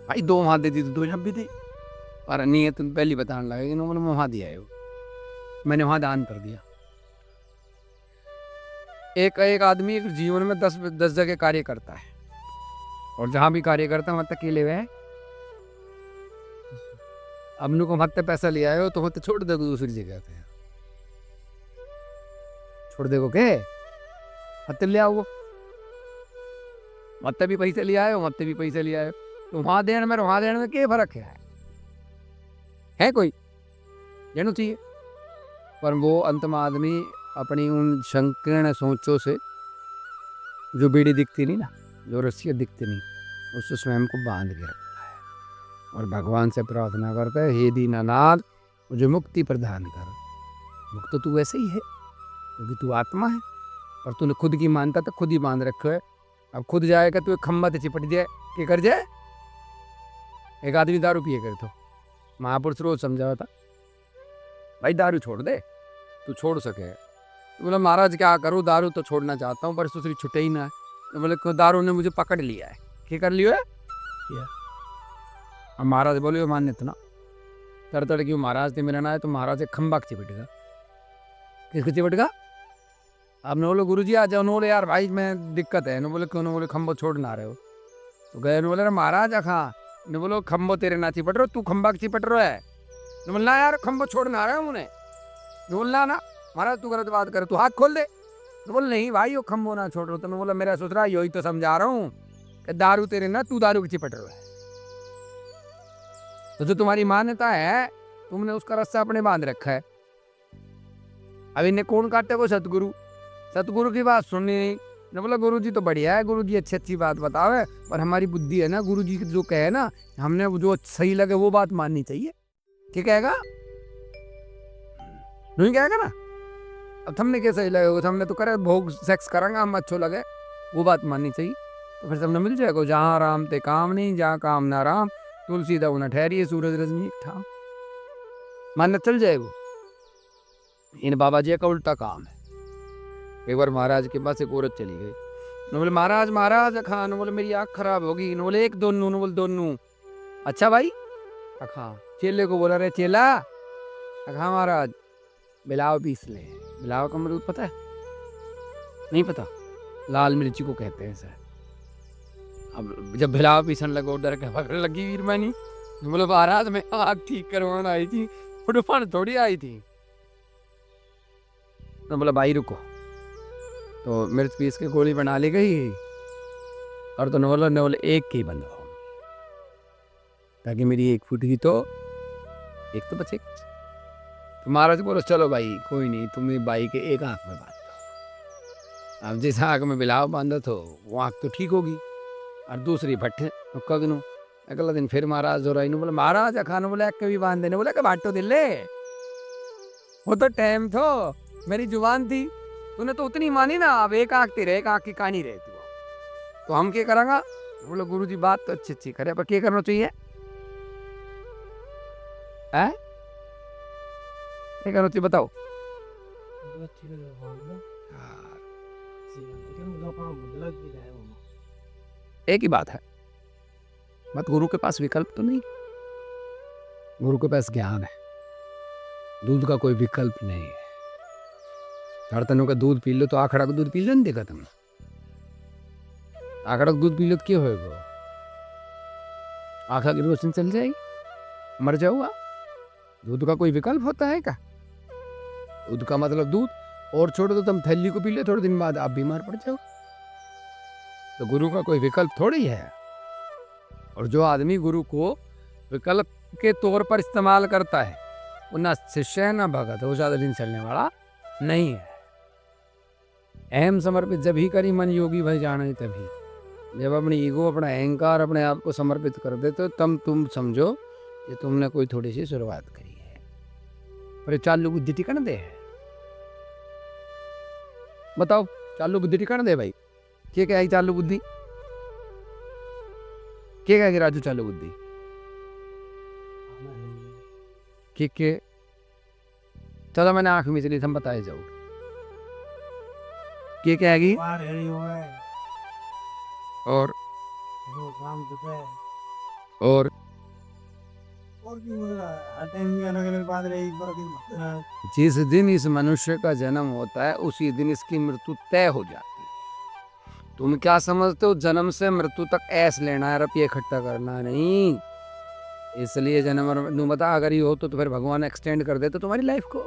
भाई 2 वहां दे दी तो 2 यहाँ भी दे। और नियत पहली बताने लगा कि मैंने वहां दिया है, मैंने वहां दान कर दिया। एक आदमी एक जीवन में 10 जगह कार्य करता है, और जहां भी कार्य करता है वहां तक ले हुए अमनु को मत पैसा लिया है, तो मत छोड़ दे दूसरी जगह पे, छोड़ देगो के मत ले आओ, मत भी पैसे लिया है, तो वहां देने में क्या फर्क है कोई? जानू चाहिए। पर वो अंत में आदमी अपनी उन संकीर्ण सोचों से, जो बीड़ी दिखती नहीं ना, जो रस्सियाँ दिखती नहीं, उससे स्वयं को बांध के रखता है और भगवान से प्रार्थना करता है, हे दीनानाथ मुझे मुक्ति प्रदान कर। मुक्त तो तू वैसे ही है क्योंकि तू आत्मा है, पर तूने खुद की मानता तो खुद ही बांध रखो है। अब खुद जाएगा तो एक खम्बा से चिपट जाए, क्या कर जाए? एक आदमी दारू पिए कर, तो महापुरुष रोज समझावा था, भाई दारू छोड़ दे, तू छोड़ सके। तो बोला महाराज क्या करूँ, दारू तो छोड़ना चाहता हूँ पर दूसरी छुटे ही ना है। तो बोले क्यों? दारू ने मुझे पकड़ लिया है। क्या कर लिया है? अब महाराज बोले मान्य तो ना तड़ क्यों महाराज थे मेरा ना है, तो महाराज एक खम्बा चिपट गया। किसको चिपट गया? अब ने बोले गुरु जी आ जाओ। बोले यार भाई मैं दिक्कत है। बोले क्यों? बोले खम्बो छोड़ ना रहे हो। तो गए बोले महाराज अखा ने बोलो खम्बो तेरे ना चिपट रहो, तू खम्बा चिपट रहो है। बोलना यार खम्बो छोड़ ना रहे हो मुने। बोलना ना महाराज तू गलत बात करे, तू हाथ खोल दे। तो बोले नहीं भाई वो खम्बो ना छोड़ रहा। तो मैं बोला मेरा सोच रहा यही तो समझा रहा हूँ कि दारू तेरे ना, तू दारू की चिपट रहा है। तो जो तुम्हारी मान्यता है तुमने उसका रस्सा अपने बांध रखा है। अब इन्हें कौन काटे? वो सतगुरु। सतगुरु की बात सुननी नहीं। ने बोला गुरु जी तो बढ़िया है, गुरु जी अच्छी अच्छी बात बतावे, पर हमारी बुद्धि है ना, गुरु जी जो कहे ना, हमने जो सही लगे वो बात माननी चाहिए। ठीक कहेगा? नहीं कहेगा ना? अब हमने क्या सही लगेगा? हमने तो करे भोग सेक्स करेंगे, हम अच्छो लगे, वो बात माननी चाहिए। तो फिर सबने मिल जाएगा। जहाँ राम ते काम नहीं, जहाँ काम ना राम, तुलसी दऊ न ठहरिए, सूरज रजनी था, मानना चल जाएगा। इन बाबा जी का उल्टा काम है। एक बार महाराज के पास एक औरत चली गई। न बोले महाराज महाराज अखा। न बोले मेरी आँख खराब होगी। न बोले एक दोनों। न बोले दोनों। अच्छा भाई अखा। चेले को बोला रे चेला अखा महाराज बिलाव पीस ले। बिलाव का मतलब पता है? नहीं पता? लाल मिर्ची को कहते हैं सर। अब जब बिलाव पीसन लगो डर के पकड़ लगी वीरमानी। बोले महाराज मैं आँख ठीक करवाना आई थी, फुटफान थोड़ी आई थी। तो बोला भाई रुको। तो मिर्च पीस के गोली बना ली गई, और तो नवल एक की बनवाओ, ताकि मेरी एक फूट की तो एक तो बचे। तो महाराज बोलो चलो भाई कोई नहीं, तुम भाई के एक आंख में बांध दो। अब जिस आंख में बिलाव बांधा तो वो आंख तो ठीक होगी, और दूसरी भट्टे कगनू। अगला दिन फिर महाराज जो रही बोले महाराज खानो बोले एक भी बांध देने। बोले बाटो दिले वो तो टाइम थो, मेरी जुबान थी, तूने तो उतनी मानी ना। अब एक आंख तेरे, एक आंख की कहानी रहती हो, तो हम क्या करेंगे? बोलो गुरु जी बात तो अच्छी अच्छी करे, पर क्या करना चाहिए? है क्या करना चाहिए बताओ? एक ही बात है, मत गुरु के पास विकल्प तो नहीं, गुरु के पास ज्ञान है, दूध का कोई विकल्प नहीं है। धड़तनों का दूध पी लो तो आखड़ा का दूध पी लो, नहीं देखा तुमने? आखड़ा का दूध पी लो तो क्या होएगा? आंखा की रोशनी चल जाएगी, मर जाऊंगा। दूध का कोई विकल्प होता है क्या? दूध का मतलब दूध, और छोड़ो तो तुम थैली को पी लो, थोड़े दिन बाद आप बीमार पड़ जाओ। तो गुरु का कोई विकल्प थोड़ी है। और जो आदमी गुरु को विकल्प के तौर पर इस्तेमाल करता है, वो ना शिष्य है ना भगत है, वो ज्यादा दिन चलने वाला नहीं है। अहम समर्पित जब ही करी मन योगी भाई जाने तभी, जब अपनी ईगो, अपना अहंकार, अपने आप को समर्पित कर देते हो, तब तुम समझो कि तुमने कोई थोड़ी सी शुरुआत करी है। पर चालू बुद्धि टिकन दे, बताओ चालू बुद्धि टिकन दे भाई? क्या है चालू बुद्धि? क्या कहेगी राजू चालू बुद्धि? के चलो मैंने आंख में चली, हम बताए जाओ क्या कहेगी? और और जिस दिन इस मनुष्य का जन्म होता है उसी दिन इसकी मृत्यु तय हो जाती है। तुम क्या समझते हो जन्म से मृत्यु तक ऐस लेना है, रुपये इकट्ठा करना नहीं। इसलिए जन्म बता, अगर ये हो तो फिर भगवान एक्सटेंड कर देता तुम्हारी लाइफ को।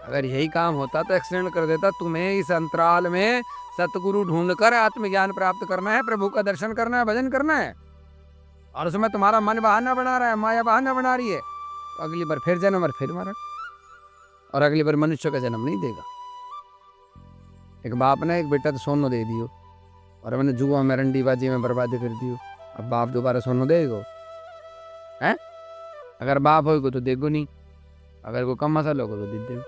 अगर यही काम होता तो एक्सटेंड कर देता। तुम्हें इस अंतराल में सतगुरु ढूंढकर आत्मज्ञान प्राप्त करना है, प्रभु का दर्शन करना है, भजन करना है, और उसमें तुम्हारा मन बहाना बना रहा है, माया बहाना बना रही है, तो अगली बार फिर जन्म और फिर मरण, और अगली बार मनुष्य का जन्म नहीं देगा। एक बाप ने एक बेटा तो सोनो दे दियो, और मैंने जुआ में रंडीबाजी में बर्बादी कर दियो। अब बाप दोबारा सोनो देगो है? अगर बाप होगा तो देगो नहीं, अगर को कम मसाला होगा तो दे देगो।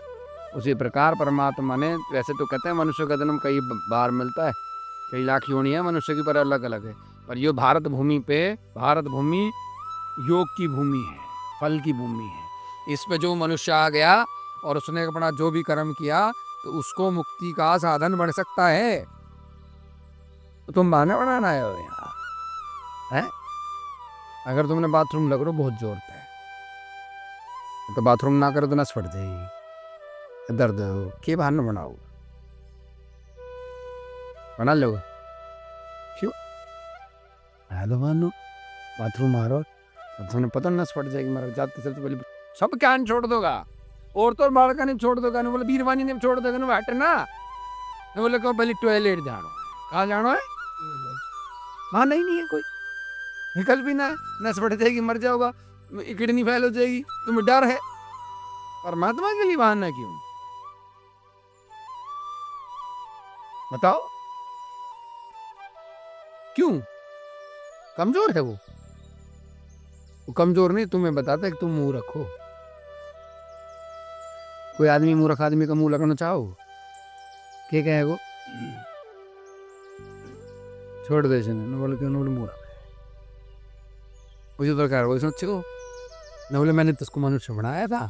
उसी प्रकार परमात्मा ने, वैसे तो कहते हैं मनुष्य का जन्म कई बार मिलता है, कई लाख योनि है मनुष्य की, पर अलग अलग है। पर ये भारत भूमि पे, भारत भूमि योग की भूमि है, फल की भूमि है। इस पे जो मनुष्य आ गया और उसने अपना जो भी कर्म किया, तो उसको मुक्ति का साधन बन सकता है। तो तुम बहाना बनाना आए हो यहाँ है? अगर तुमने बाथरूम लग रहा बहुत जोर पे, तो बाथरूम ना करो तो नस फट जाएगी, दर्द हो, क्या बहाना बनाओ? बना लो क्यों? हेलो मानो बाथरूम मारो तो तुमने पता नस फट जाएगी, मारो जाते चलते बोले सब क्या छोड़ दोगा, और तो बालका नहीं छोड़ दोगा, बोले बीरवानी ने छोड़ दोगा ना, हट ना। बोले कहो पहले टॉयलेट जानो, कहाँ जानो है? वहाँ नहीं है कोई विकल्प भी ना है, नस फट जाएगी, मर जाओगा, किडनी फेल हो जाएगी, तुम्हें डर है। परमात्मा के लिए बहाना क्यों? बताओ क्यों? कमजोर है वो कमजोर नहीं, तुम्हें बताता है कि तुम मुंह रखो। कोई आदमी मूर्ख आदमी का मुंह लगाना चाहो, क्या कहे वो? छोड़ दे इसे, बोले क्यों मुंह रख, मुझे दरकार वो सोचो न, बोले मैंने तो उसको मनुष्य बनाया था,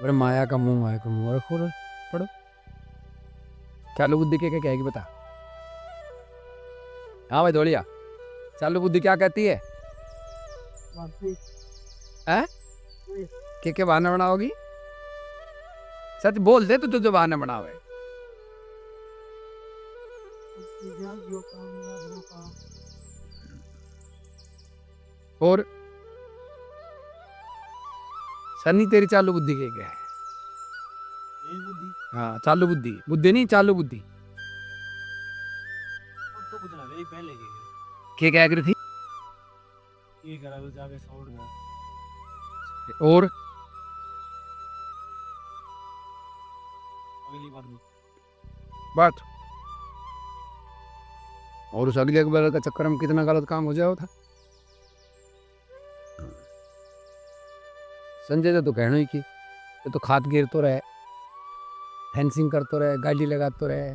बोले माया का मुंह रखो, पढ़ो चालू बुद्धि क्या कहेगी बता? हाँ भाई धोलिया, चालू बुद्धि क्या कहती है? क्या बहाना बनाओगी? सच बोल दे, तो तुझे बहाना बनावे। और सनी तेरी चालू बुद्धि क्या है? हाँ चालू बुद्धि, बुद्धि नहीं चालू बुद्धि। तो कुछ ना गई पहले क्या कह रही थी? ये करा तो जाके छोड़ दे। और अगली बात, और उस अगले बार का चक्कर में कितना गलत काम हो जाओ था। संजय तो कहना ही की ये तो खाद गिरतो रहे, फेंसिंग करतो रहे, गाड़ी लगातो रहे,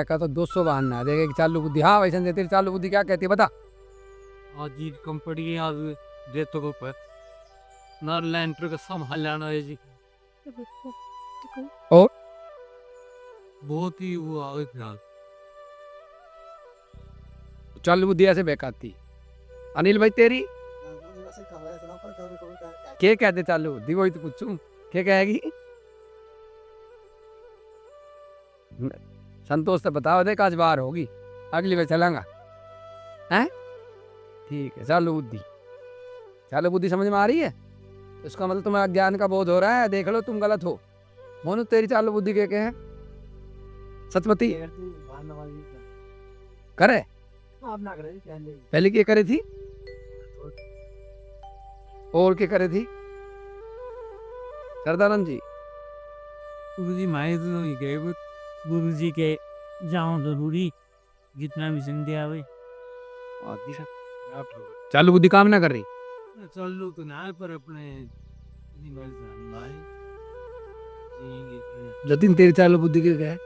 एका तो 200 बहाना देखे कि चालू बुद्धि। हाँ वैसे तेरी चालू बुद्धि क्या कहती है बता। आज जी कंपनी आज देतो को पर ना लैंटर का संभालना है जी। और बहुत ही वो आगे फिलहाल चालू बुद्धि ऐसे बेकाती। अनिल भाई तेरी क्या कहते चालू बुद्धि, वही तो पूछूं क्या कहेगी। संतोष से बताओ देख आज बार होगी, अगली बार चलेगा हैं। ठीक है चालू बुद्धि, चालू बुद्धि समझ में आ रही है। इसका मतलब तुम्हें अज्ञान का बोध हो रहा है, देख लो तुम गलत हो। मोनू तेरी चालू बुद्धि क्या है। सतपति करे पहले क्या करे थी और क्या करे थी सरदानंद जी। गुरु जी माए तो नहीं गए गुरु जी के जाओ जरूरी जितना भी संध्या आवे चालू बुद्धि काम ना कर रही। चलो तो ना पर अपने निमल जान भाई जतिन तेरी चालू बुद्धि क्या है।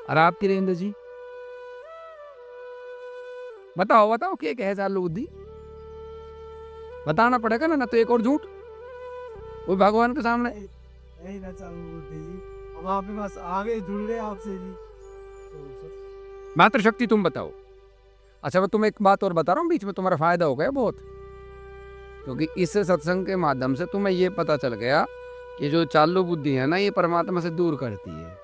और आपकी रेंद्र जी बताओ बताओ क्या है चालू बुद्धि, बताना पड़ेगा ना तो एक और झूठ वो भगवान के सामने। नहीं ना चालू बुद्धि जी, अब आपके पास आगे जुड़ रहे आपसे जी। मातृशक्ति तुम बताओ। अच्छा मैं तुम्हें एक बात और बता रहा हूँ बीच में, तुम्हारा फायदा हो गया बहुत, क्योंकि इस सत्संग के माध्यम से तुम्हें ये पता चल गया कि जो चालू बुद्धि है ना ये परमात्मा से दूर करती है,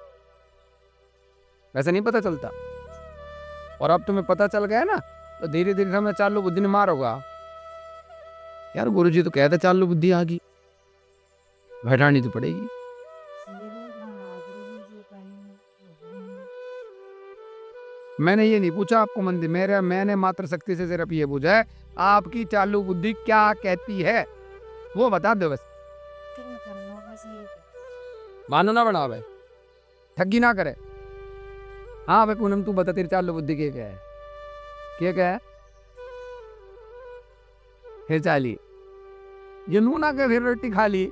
वैसे नहीं पता चलता। और अब तुम्हें पता चल गया ना तो धीरे धीरे हमें चालू बुद्धि ने मारोगा। यार गुरुजी तो कहते चालू बुद्धि आ गई, बैठानी तो पड़ेगी। मैंने ये नहीं पूछा आपको मंदिर मैंने मात्र शक्ति से सिर्फ ये पूछा है आपकी चालू बुद्धि क्या कहती है, वो बता दो बस। मानो ना बना भाई, ठगी ना करे। हाँ भाई पूनम तू बता तेरी चालू बुद्धि क्या है, क्या है। फिर चाली ये नू ना के फिर रोटी खा ली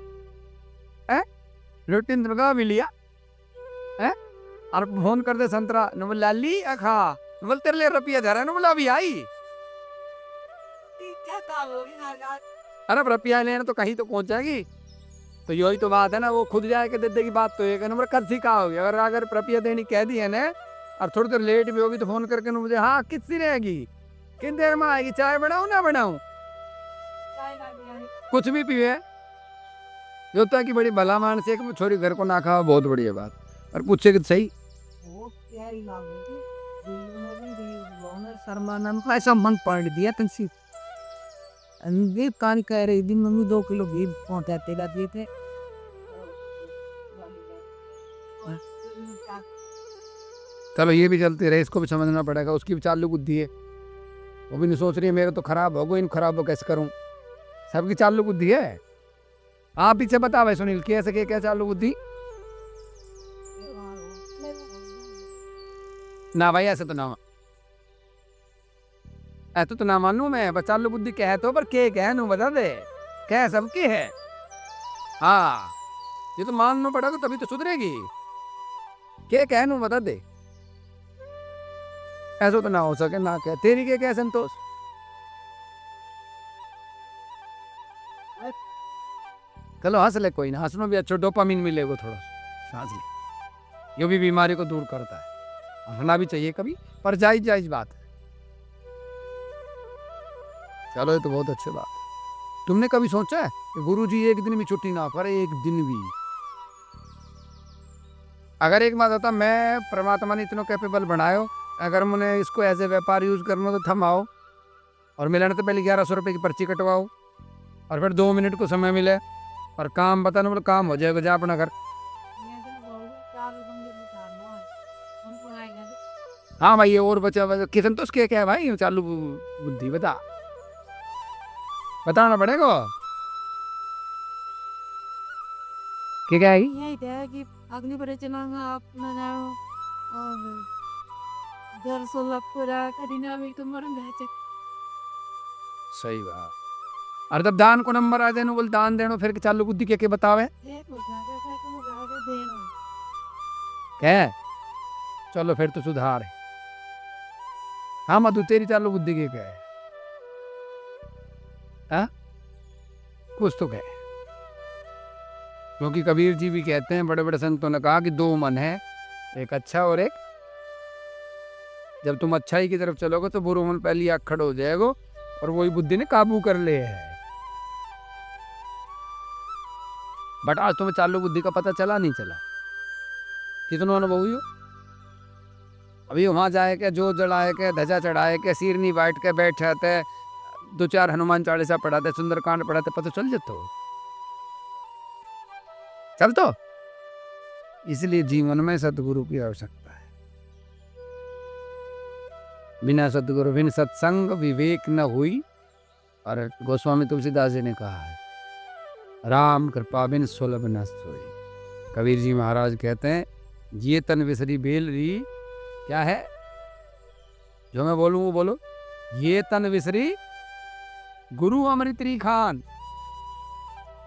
है, रोटी दुर्गा भी लिया है और फोन कर दे संतरा नमल लाली अखा नमल तेरे लिए रुपया जा रहा है नमल अभी आई। अरे रुपया लेना तो कहीं तो पहुंच जाएगी, तो यही तो बात है ना, वो खुद जाए के दे देगी बात तो एक नंबर कद सीखा होगी। अगर रुपया देनी कह दी है ना और थोड़ी देर लेट भी होगी तो फोन करके मुझे हाँ कितनी रहेगी कितनी देर में आएगी, चाय बनाऊं ना बनाऊं कुछ भी पीवे होता है कि बड़ी भला मानस है कि छोरी घर को ना खाओ बहुत बढ़िया बात, और पूछे कि सही शर्मानंद को ऐसा मन पढ़ दिया तुमसे कान कह रही थी मम्मी 2 किलो घी पहुंचाते दिए थे। चलो ये भी चलते रहे, इसको भी समझना पड़ेगा, उसकी भी चालू बुद्धि है, वो भी नहीं सोच रही है मेरे तो खराब हो गई इन खराब हो कैसे करूं, सबकी चालू बुद्धि है। आप पीछे बता भाई सुनील कैसे क्या चालू बुद्धि ना भाई ऐसे तो ना मानू मैं, बस चालू बुद्धि कह तो पर क्या नू बता दे क्या सबकी है। हाँ ये तो मानना पड़ेगा तभी तो सुधरेगी, क्या नू बता दे, ऐसा तो ना हो सके ना कह तेरी क्या संतोष। चलो हंस ले कोई ना, हंसना भी अच्छा डोपामिन मिलेगा थोड़ा सांस ले, ये भी बीमारी को दूर करता है, हंसना भी चाहिए कभी पर जायज बात है। चलो ये तो बहुत अच्छी बात है। तुमने कभी सोचा है कि गुरुजी एक दिन भी छुट्टी ना करे, एक दिन भी। अगर एक बात होता मैं परमात्मा ने इतना कैपेबल बनायो, अगर मैंने इसको एज ए व्यापार यूज करना तो थम आओ और मिलाने तो पहले 1100 रुपये की पर्ची कटवाओ और फिर 2 मिनट को समय मिले और काम बताना बोले काम हो जाएगा जा अपना घर। हाँ भाई ये और बचा किसन तो उसके क्या है भाई चालू बुद्धि बताना पड़ेगा क्या है यही है कि अग्नि परिचना में आप न जाओ और जर सोलह पूरा कठिना भी तो मरण रह सही बात। और जब दान को नंबर आ जाए बोल दान देनो फिर चालू बुद्धि के बतावे ये पूछा था कि मुझे आगे देना कह चलो फिर तो सुधार है। हाँ मधु तेरी चालू बुद्धि के कह हाँ कुछ तो कह। क्योंकि कबीर जी भी कहते हैं, बड़े बड़े संतों ने कहा कि दो मन है, एक अच्छा और एक, जब तुम अच्छाई की तरफ चलोगे तो बुरा मन पहली आँख खड़ा हो जाएगा और वही बुद्धि ने काबू कर ले है। बट आज तुम्हें चालू बुद्धि का पता चला नहीं चला, कितनों अनुभव हुई हो? अभी वहां जाए के जो जड़ाए के ध्वजा चढ़ाए के सिर नहीं बैठ के बैठ जाते, दो चार हनुमान चालीसा पढ़ाते, सुंदरकांड पढ़ाते, पता चल जाता हो चल तो। इसलिए जीवन में सदगुरु की आवश्यकता है। बिना सदगुरु बिन सत्संग विवेक न हुई। और गोस्वामी तुलसीदास जी ने कहा है, राम कृपा बिन सुलभ न सोई। कबीर जी महाराज कहते हैं, ये तन विसरी बेल री, क्या है जो मैं बोलूं वो बोलो, ये तन विसरी गुरु अमृत री खान,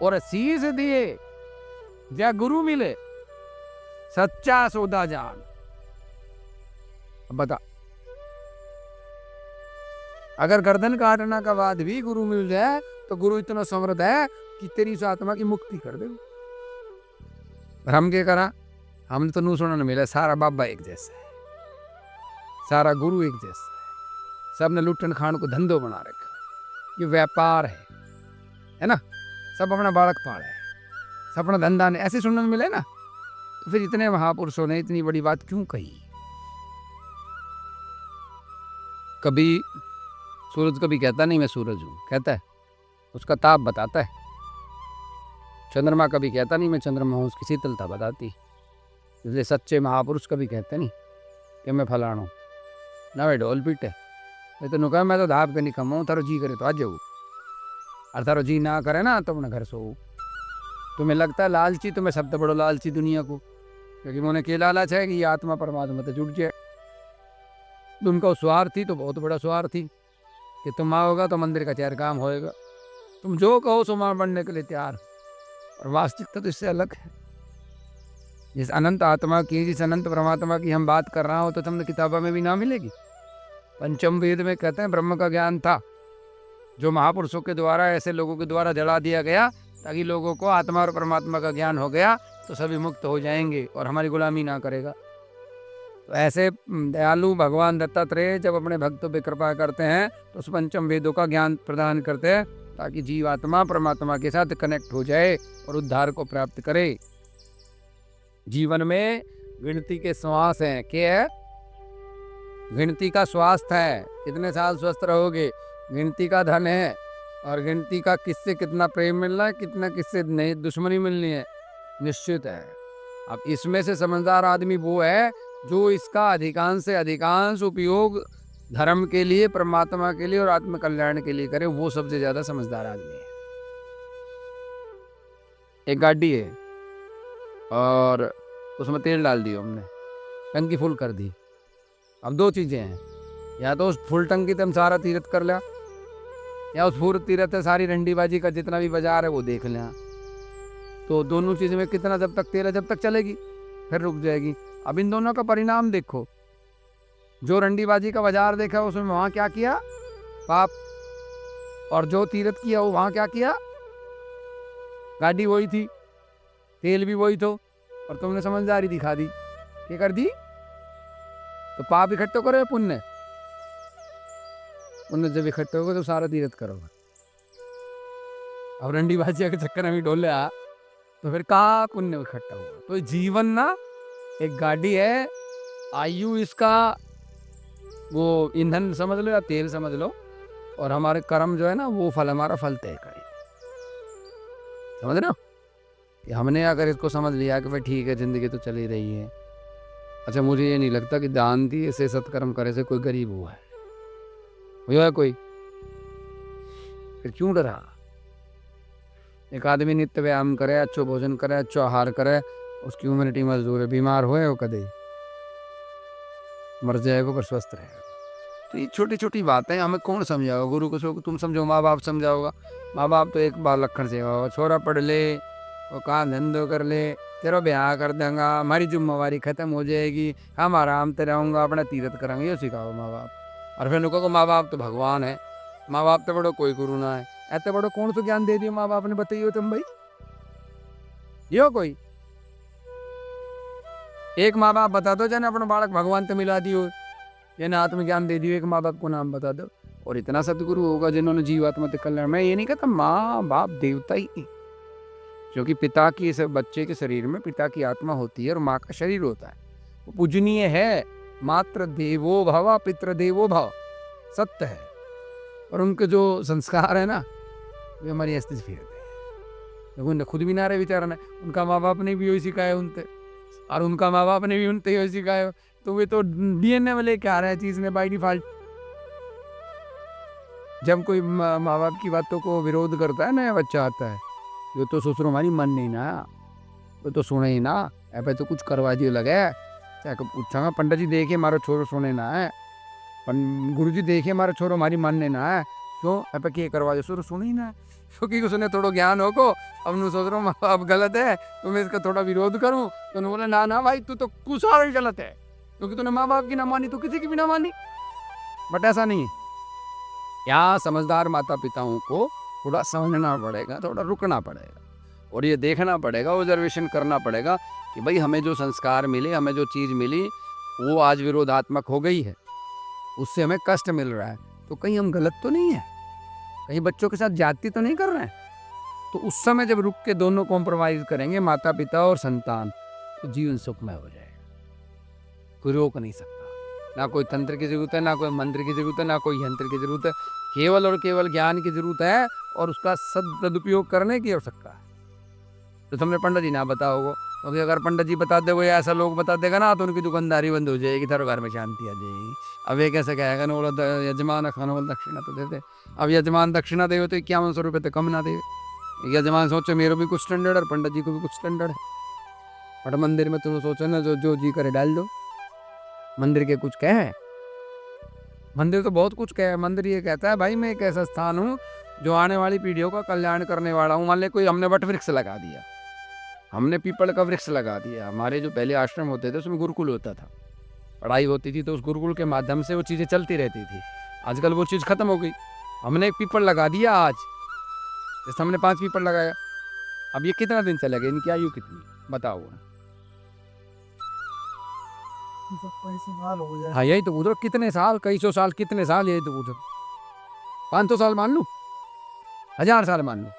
और शीश दिए या गुरु मिले सच्चा सौदा जान। अब बता, अगर गर्दन काटना का बाद भी गुरु मिल जाए तो गुरु इतना समृद्ध है कि तेरी इस आत्मा की मुक्ति कर दे। हम क्या करा, हमने तो नू सुनने मिला सारा बाबा एक जैसा है, सारा गुरु एक जैसा है, सबने लुटन खान को धंधो बना रखा, ये व्यापार है ना, सब अपना बालक पाल है, सब अपना धंधा ने, ऐसे सुनने में मिले ना। तो फिर इतने महापुरुषों ने इतनी बड़ी बात क्यों कही? कभी सूरज कभी कहता नहीं मैं सूरज हूं, कहता है, उसका ताप बताता है। चंद्रमा कभी कहता नहीं मैं चंद्रमा हूं, उसकी शीतलता बताती। इसलिए सच्चे महापुरुष कभी कहते नहीं कि मैं फलाना हूं ना, वे ढोल पीटे। मैं तो नुका मैं तो धाप के नहीं कमाऊँ, थारो जी करे तो आ जाऊ, और थारो जी ना करे ना तो अपने घर सो। तुम्हें लगता है लालची, तुम्हें शब्द बड़ो लालची दुनिया को, क्योंकि मैंने के लालच है कि ये आत्मा परमात्मा तो जुड़ जाए। तुमका स्वार्थी तो बहुत बड़ा स्वार्थी, कि तुम आओगे तो मंदिर का चार काम होएगा, तुम जो कहो सो मां बनने के लिए तैयार। और वास्तविकता तो इससे अलग है। जिस अनंत आत्मा की, जिस अनंत परमात्मा की हम बात कर रहा हो तो तुमने किताबों में भी ना मिलेगी। पंचम वेद में कहते हैं ब्रह्म का ज्ञान था, जो महापुरुषों के द्वारा, ऐसे लोगों के द्वारा जला दिया गया, ताकि लोगों को आत्मा और परमात्मा का ज्ञान हो गया तो सभी मुक्त हो जाएंगे और हमारी गुलामी ना करेगा। तो ऐसे दयालु भगवान दत्तात्रेय जब अपने भक्तों पर कृपा करते हैं तो उस पंचम वेदों का ज्ञान प्रदान करते हैं, ताकि जीवात्मा परमात्मा के साथ कनेक्ट हो जाए और उद्धार को प्राप्त करे। जीवन में गिनती के श्वास हैं, क्या है? गिनती का स्वास्थ्य है, कितने साल स्वस्थ रहोगे, गिनती का धन है, और गिनती का किससे कितना प्रेम मिलना है, कितना किससे नहीं दुश्मनी मिलनी है, निश्चित है। अब इसमें से समझदार आदमी वो है जो इसका अधिकांश से अधिकांश उपयोग धर्म के लिए, परमात्मा के लिए और आत्म कल्याण के लिए करे, वो सबसे ज्यादा समझदार आदमी है। एक गाड़ी है और उसमें तेल डाल दिया हमने, टंकी फुल कर दी। अब दो चीजें हैं, या तो उस फुल टंकी से हम सारा तीर्थ कर लिया, या उस पूरे तीर्थ से सारी रंडीबाजी का जितना भी बाजार है वो देख लिया। तो दोनों चीज़ में कितना जब तक तेल है जब तक चलेगी, फिर रुक जाएगी। अब इन दोनों का परिणाम देखो, जो रंडीबाजी का बाजार देखा उसमें वहाँ क्या किया, पाप, और जो तीर्थ किया वो वहाँ क्या किया, गाड़ी वही थी, तेल भी वही तो, और तुमने समझदारी दिखा दी, क्या कर दी? तो पाप इकट्ठे करो, पुण्य पुण्य जब इकट्ठे होगा तो सारा तीर्थ करोगे। अब रंडीबाजी के चक्कर में डोले आ तो फिर कहाँ पुण्य इकट्ठा होगा? तो जीवन ना एक गाड़ी है, आयु इसका वो ईंधन समझ लो या तेल समझ लो, और हमारे कर्म जो है ना वो फल, हमारा फल तय करे। समझ रहे हो कि हमने अगर इसको समझ लिया कि भाई ठीक है जिंदगी तो चली रही है, अच्छा मुझे ये नहीं लगता कि दान दिए से सत्कर्म करे से कोई गरीब हुआ है कोई, फिर क्यों डरा? एक आदमी नित्य व्यायाम करे, अच्छो भोजन करे, अच्छो आहार करे, उसकी इम्यूनिटी मजदूर है, बीमार हुए वो कदे मर जाएगा पर स्वस्थ रहेगा। तो ये छोटी छोटी बातें हमें कौन समझाओगा? गुरु को तुम समझो, माँ बाप समझाओगा? माँ बाप तो एक बार लक्षण से छोरा पढ़ ले और काम धंधो कर ले, तेरा ब्याह कर देंगा, हमारी जिम्मेवारी खत्म हो जाएगी, हम आराम से रहूँगा, अपना तीरथ करेंगे, ये सिखाओ माँ बाप। और फिर उनको को माँ बाप तो भगवान है, माँ बाप तो बड़ो कोई गुरु ना है। ऐसे बड़ो कौन सा ज्ञान दे दियो माँ बाप ने, बताइए तुम भाई? यो कोई एक माँ बाप बता दो जन अपना बालक भगवान से मिला दियो, ये ना आत्मज्ञान दे दियो, एक माँ बाप को नाम बता दो। और इतना सदगुरु होगा जिन्होंने जीवात्मा के कल्याण। मैं ये नहीं कहता माँ बाप देवता ही, क्योंकि पिता की इस बच्चे के शरीर में पिता की आत्मा होती है और माँ का शरीर होता है, वो पूजनीय है। मात्र देवो भव पितृ देवो भव, सत्य है। और उनके जो संस्कार है ना, वे हमारी अस्तित्व फिरते हैं। उन्हें खुद भी ना रहे विचार ने, उनका माँ बाप ने भी वही सिखाया उनसे, और उनका माँ बाप ने भी उनसे वही सिखाया। तो वे तो डीएनए में लेके आ रहे हैं चीज में बाई डिफॉल्ट। जब कोई माँ बाप की बातों को विरोध करता है, नया बच्चा आता है, ये तो सोच रहा हमारी मन नहीं ना, वो तो सुने ही ना, ऐसे तो कुछ करवा दियो लगे। चाहे पूछागा पंडित जी देखे मारो छोरो सुने ना है, गुरु जी देखे मारो छोरो हमारी मानने ना है, क्यों ऐसे के करवा दो, छोरो सुने ही ना। क्योंकि उसने थोड़ा ज्ञान हो को, अब मैं सोच रहा हूँ अब गलत है तो मैं इसका थोड़ा विरोध करूँ, तो उन्होंने बोला ना ना भाई तू तो कुछ और गलत है, क्योंकि तूने माँ बाप की ना मानी तो किसी की भी ना मानी। बट ऐसा नहीं है, यहाँ समझदार माता पिताओं को थोड़ा समझना पड़ेगा, थोड़ा रुकना पड़ेगा, और ये देखना पड़ेगा, ऑब्जर्वेशन करना पड़ेगा कि भाई हमें जो संस्कार मिले, हमें जो चीज़ मिली वो आज विरोधात्मक हो गई है, उससे हमें कष्ट मिल रहा है, तो कहीं हम गलत तो नहीं है, कहीं बच्चों के साथ जाति तो नहीं कर रहे हैं। तो उस समय जब रुक के दोनों कॉम्प्रोमाइज करेंगे, माता पिता और संतान, तो जीवन सुखमय हो जाएगा। कोई रोक नहीं सकता, ना कोई तंत्र की जरूरत है, ना कोई मंत्र की जरूरत है, ना कोई यंत्र की जरूरत है, केवल और केवल ज्ञान की जरूरत है और उसका सदुपयोग करने की आवश्यकता है। तो तुमने पंडित जी ना बताओगे, क्योंकि अगर पंडित जी बता दे, कोई ऐसा लोग बता देगा ना, तो उनकी दुकानदारी बंद हो जाएगी, तेरे घर में शांति आ जाएगी। अब ये कैसे कहेगा ना, बोला यजमान खाना वाला दक्षिणा तो देते, अब यजमान दक्षिणा दे तो 5100 रुपये तो कम ना दे। यजमान सोचो मेरे भी कुछ स्टैंडर्ड और पंडित जी को भी कुछ स्टैंडर्ड है। बट मंदिर में तुम सोचो ना, जो जो जी करे डाल दो। मंदिर के कुछ कहे हैं? मंदिर तो बहुत कुछ कहे। मंदिर ये कहता है भाई मैं एक ऐसा स्थान हूँ जो आने वाली पीढ़ियों का कल्याण करने वाला हूँ। मान ले कोई हमने वट वृक्ष लगा दिया, हमने पीपल का वृक्ष लगा दिया। हमारे जो पहले आश्रम होते थे उसमें गुरुकुल होता था, पढ़ाई होती थी, तो उस गुरुकुल के माध्यम से वो चीज़ें चलती रहती थी। आजकल वो चीज़ खत्म हो गई। हमने एक पीपल लगा दिया आज, जैसे हमने 5 पीपल लगाया, अब ये कितना दिन चलेगा, इनकी आयु कितनी बताओ? हाँ यही तो पूछ रहा, कितने साल, कई सौ साल, कितने साल, यही तो पूछ रहा। 500 साल मान लूं, 1000 साल मान लूं,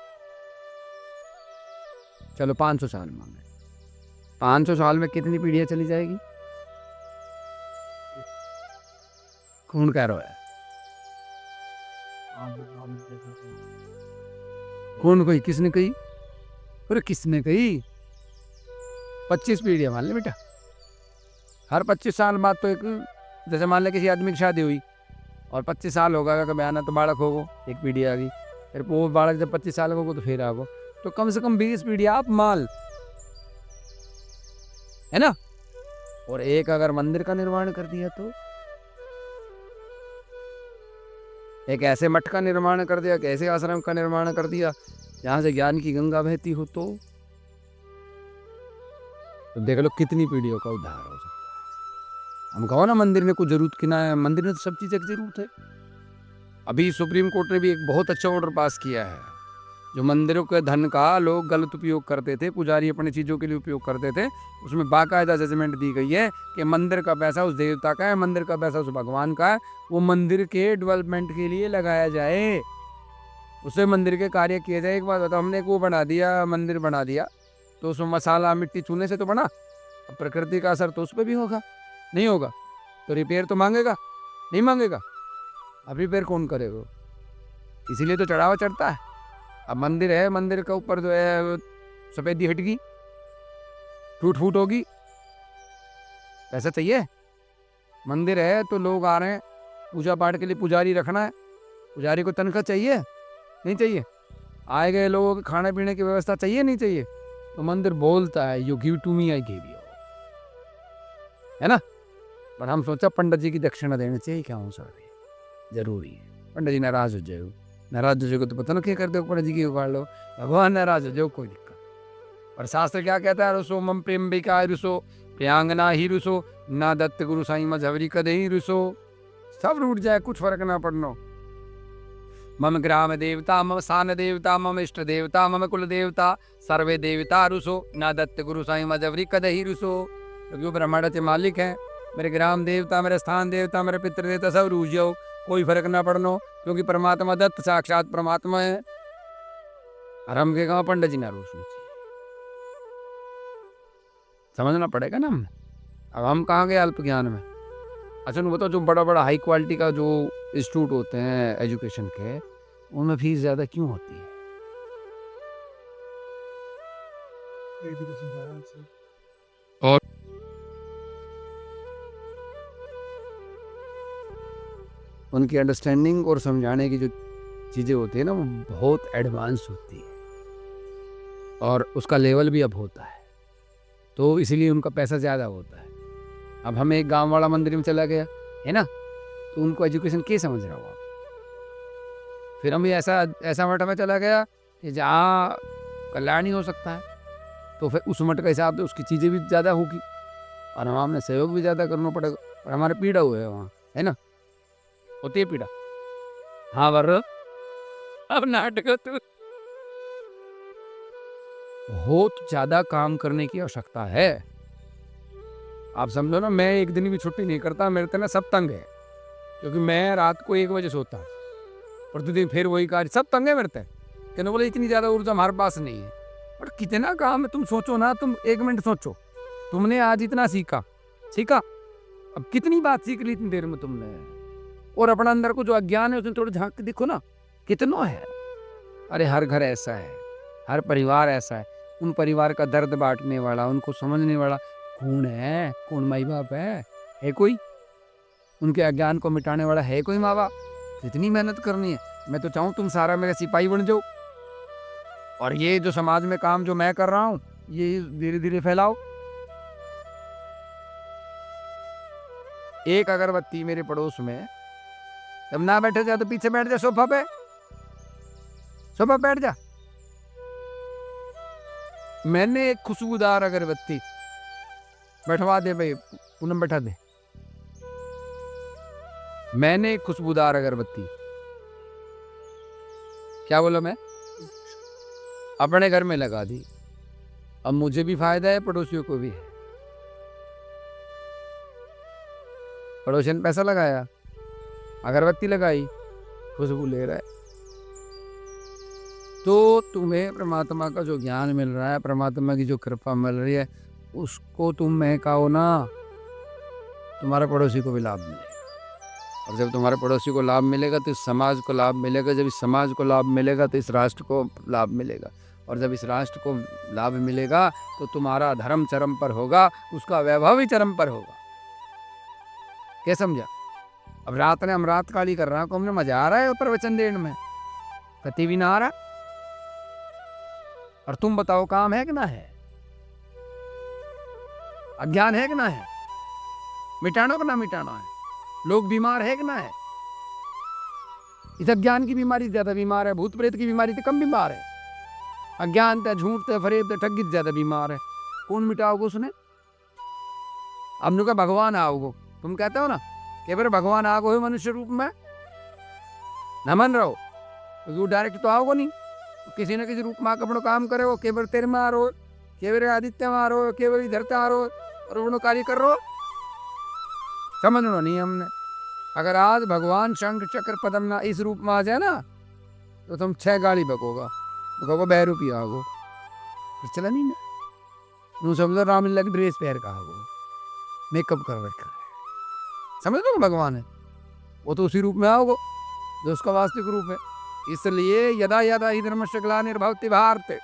चलो 500 साल मान लें। 500 साल में कितनी पीढ़ियां चली जाएगी? कौन कह रहा है? कौन कही, किसने कही? अरे किसने कही? 25 पीढ़ियां मान ले बेटा। हर 25 साल बाद तो एक, जैसे मान ले किसी आदमी की शादी हुई और 25 साल होगा कभी आना, तो बालक होगो, एक पीढ़ी आ गई, फिर वो बालक जब 25 साल होगो तो फिर आगो, तो कम से कम 20 पीढ़ियां आप माल, है ना। और एक अगर मंदिर का निर्माण कर दिया, तो एक ऐसे मठ का निर्माण कर दिया, एक ऐसे आश्रम का निर्माण कर दिया जहां से ज्ञान की गंगा बहती हो, तो देख लो कितनी पीढ़ियों का उद्धार हो सकता है। हम कहो ना मंदिर में कुछ जरूरत की ना है, मंदिर में तो सब चीज़ की जरूरत है। अभी सुप्रीम कोर्ट ने भी एक बहुत अच्छा ऑर्डर पास किया है, जो मंदिरों के धन का लोग गलत उपयोग करते थे, पुजारी अपनी चीज़ों के लिए उपयोग करते थे, उसमें बाकायदा जजमेंट दी गई है कि मंदिर का पैसा उस देवता का है, मंदिर का पैसा उस भगवान का है, वो मंदिर के डेवलपमेंट के लिए लगाया जाए, उसे मंदिर के कार्य किए जाए। एक बात बताओ, हमने एक वो बना दिया, मंदिर बना दिया, तो उसमें मसाला मिट्टी चूने से तो बना, अब प्रकृति का असर तो उस पर भी होगा, नहीं होगा, तो रिपेयर तो मांगेगा, नहीं मांगेगा। अब रिपेयर कौन करेगा? इसीलिए तो चढ़ावा चढ़ता है। अब मंदिर है, मंदिर के ऊपर जो है सफेदी हट गई, टूट फूट होगी, पैसा चाहिए। मंदिर है तो लोग आ रहे हैं पूजा पाठ के लिए, पुजारी रखना है, पुजारी को तनख्वाह चाहिए, नहीं चाहिए? आए गए लोगों के खाने पीने की व्यवस्था चाहिए, नहीं चाहिए? तो मंदिर बोलता है you give to me I give you, है ना। पर हम सोचा पंडित जी की दक्षिणा देनी चाहिए, क्या हो सकती है? जरूरी है। पंडित जी नाराज हो जाओ, नाराज हो जाओगे तो पता ना क्या करते हो, पंडित जी की उखाड़ लो, भगवान नाराज हो जाओ कोई दिक्कत। और शास्त्र क्या कहता है, रुसो मम प्रेम बिकाय रुसो, प्रियांगना ही रुसो, ना दत्त गुरु साईं मझवरी कदे ही रुसो। सब रूठ जाए, कुछ फर्क ना पड़नो। मम ग्राम देवता, मम स्थान देवता, मम इष्ट देवता, मम कुल देवता, सर्वे देवता रुसो, ना दत्त गुरु साईं मजवरी कदे ही रुसो। क्योंकि ब्रह्मांड के मालिक हैं, मेरे ग्राम देवता, मेरे स्थान देवता, मेरे पितृ देवता सब रूझ जाओ, कोई फर्क ना पड़नो, क्योंकि परमात्मा दत्त साक्षात परमात्मा है। और हम के गाँव पंडित जी ना रूसनी चाहिए, समझना पड़ेगा ना हमें। अब हम कहाँ गए अल्प ज्ञान में। अच्छा वो तो जो बड़ा बड़ा हाई क्वालिटी का जो इंस्टीट्यूट होते हैं एजुकेशन के, उनमें फीस ज़्यादा क्यों होती है? और उनकी अंडरस्टैंडिंग और समझाने की जो चीज़ें होती है ना, वो बहुत एडवांस होती है और उसका लेवल भी अब होता है, तो इसीलिए उनका पैसा ज़्यादा होता है। अब हमें एक गांव वाला मंदिर में चला गया है ना, तो उनको एजुकेशन क्या समझ रहा हो आप? फिर हम ऐसा मठ में चला गया कि जहाँ कल्याण ही हो सकता है, तो फिर उस मठ के हिसाब से उसकी चीज़ें भी ज़्यादा होगी और हमें सहयोग भी ज़्यादा करना पड़ेगा, और हमारे पीड़ा हुए है वहाँ, है ना, होती है पीड़ा। हाँ वर अब नाटक तो बहुत ज़्यादा काम करने की आवश्यकता है। आप समझो ना, मैं एक दिन भी छुट्टी नहीं करता, मेरे तो ना सब तंग है, क्योंकि मैं रात को 1 बजे सोता, प्रतिदिन फिर वही कार्य, सब तंग है मेरे तक। कहने बोले इतनी ज़्यादा ऊर्जा हमारे पास नहीं है, और कितना काम है। तुम सोचो ना, तुम 1 मिनट सोचो, तुमने आज इतना सीखा, अब कितनी बात सीख ली इतनी देर में तुमने, और अपना अंदर को जो अज्ञान है उसने थोड़ा झांक के देखो ना कितना है। अरे हर घर ऐसा है, हर परिवार ऐसा है, उन परिवार का दर्द बांटने वाला, उनको समझने वाला कौन है? कौन माई बाप है कोई? उनके अज्ञान को मिटाने वाला है कोई माँ बाप? कितनी मेहनत करनी है। मैं तो चाहूँ तुम सारा मेरे सिपाही बन जाओ, और ये जो समाज में काम जो मैं कर रहा हूँ ये धीरे धीरे फैलाओ। एक अगरबत्ती मेरे पड़ोस में, जब ना बैठे जा तो पीछे बैठ जा, सोफा बैठ जा। मैंने एक खुशबूदार अगरबत्ती, बैठवा दे भाई पूनम, बैठा दे। मैंने एक खुशबूदार अगरबत्ती, क्या बोला मैं, अपने घर में लगा दी। अब मुझे भी फायदा है, पड़ोसियों को भी है। पड़ोसी ने पैसा लगाया, अगरबत्ती लगाई, खुशबू ले रहा है। तो तुम्हें परमात्मा का जो ज्ञान मिल रहा है, परमात्मा की जो कृपा मिल रही है, उसको तुम महकाओ ना, तुम्हारे पड़ोसी को भी लाभ मिलेगा। और जब तुम्हारे पड़ोसी को लाभ मिलेगा तो इस समाज को लाभ मिलेगा, जब इस समाज को लाभ मिलेगा तो इस राष्ट्र को लाभ मिलेगा, और जब इस राष्ट्र को लाभ मिलेगा तो तुम्हारा धर्म चरम पर होगा, उसका वैभव भी चरम पर होगा। क्या समझा? अब रात ने हम रात काली कर रहा, को हमने मजा आ रहा है प्रवचन देने में? कति भी ना आ रहा। और तुम बताओ काम है कि ना है? अज्ञान है कि ना है? मिटाना कि ना मिटाना है? लोग बीमार है कि ना है? इस अज्ञान की बीमारी ज्यादा बीमार है, भूत प्रेत की बीमारी तो कम बीमार है। अज्ञान ते झूठ ते फरेब ते ठगी से ज्यादा बीमार है। कौन मिटाओगे उसने? अब नु का भगवान आओगो, तुम कहते हो ना कि बार भगवान आओगे हो मनुष्य रूप में, न मन रहो, क्योंकि वो डायरेक्ट तो आओगे नहीं, किसी न किसी रूप में आकर अपना काम करे हो। केवल तेरे में आ रो, केवल आदित्य में आ रो, केवल इधर आ रो, और वो कार्य कर रो, समझना नहीं हमने। अगर आज भगवान शंख चक्र पदम ना इस रूप में आ जाए ना, तो तुम 6 गाड़ी बकोगा, तो कहो 2 रुपया आगो, फिर चला नहीं ना। नू समझो रामलीला की ड्रेस पहन का आगो, मेकअप कर रखा है, समझ लो भगवान है वो, तो उसी रूप में आओगे जो उसका वास्तविक रूप है। इसलिए यदा यदा ही धर्मस्य ग्लानिर्भवति भारते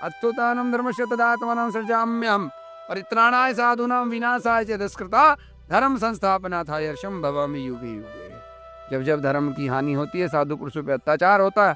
अच्युतानम धर्मस्य तदात्मानं सृजाम्यहम् परित्राणाय साधूनां विनाशाय च दुष्कृता धर्म संस्थापनार्थाय भवामि युगे युगे। जब जब धर्म की हानि होती है, साधु पुरुषों पे अत्याचार होता है,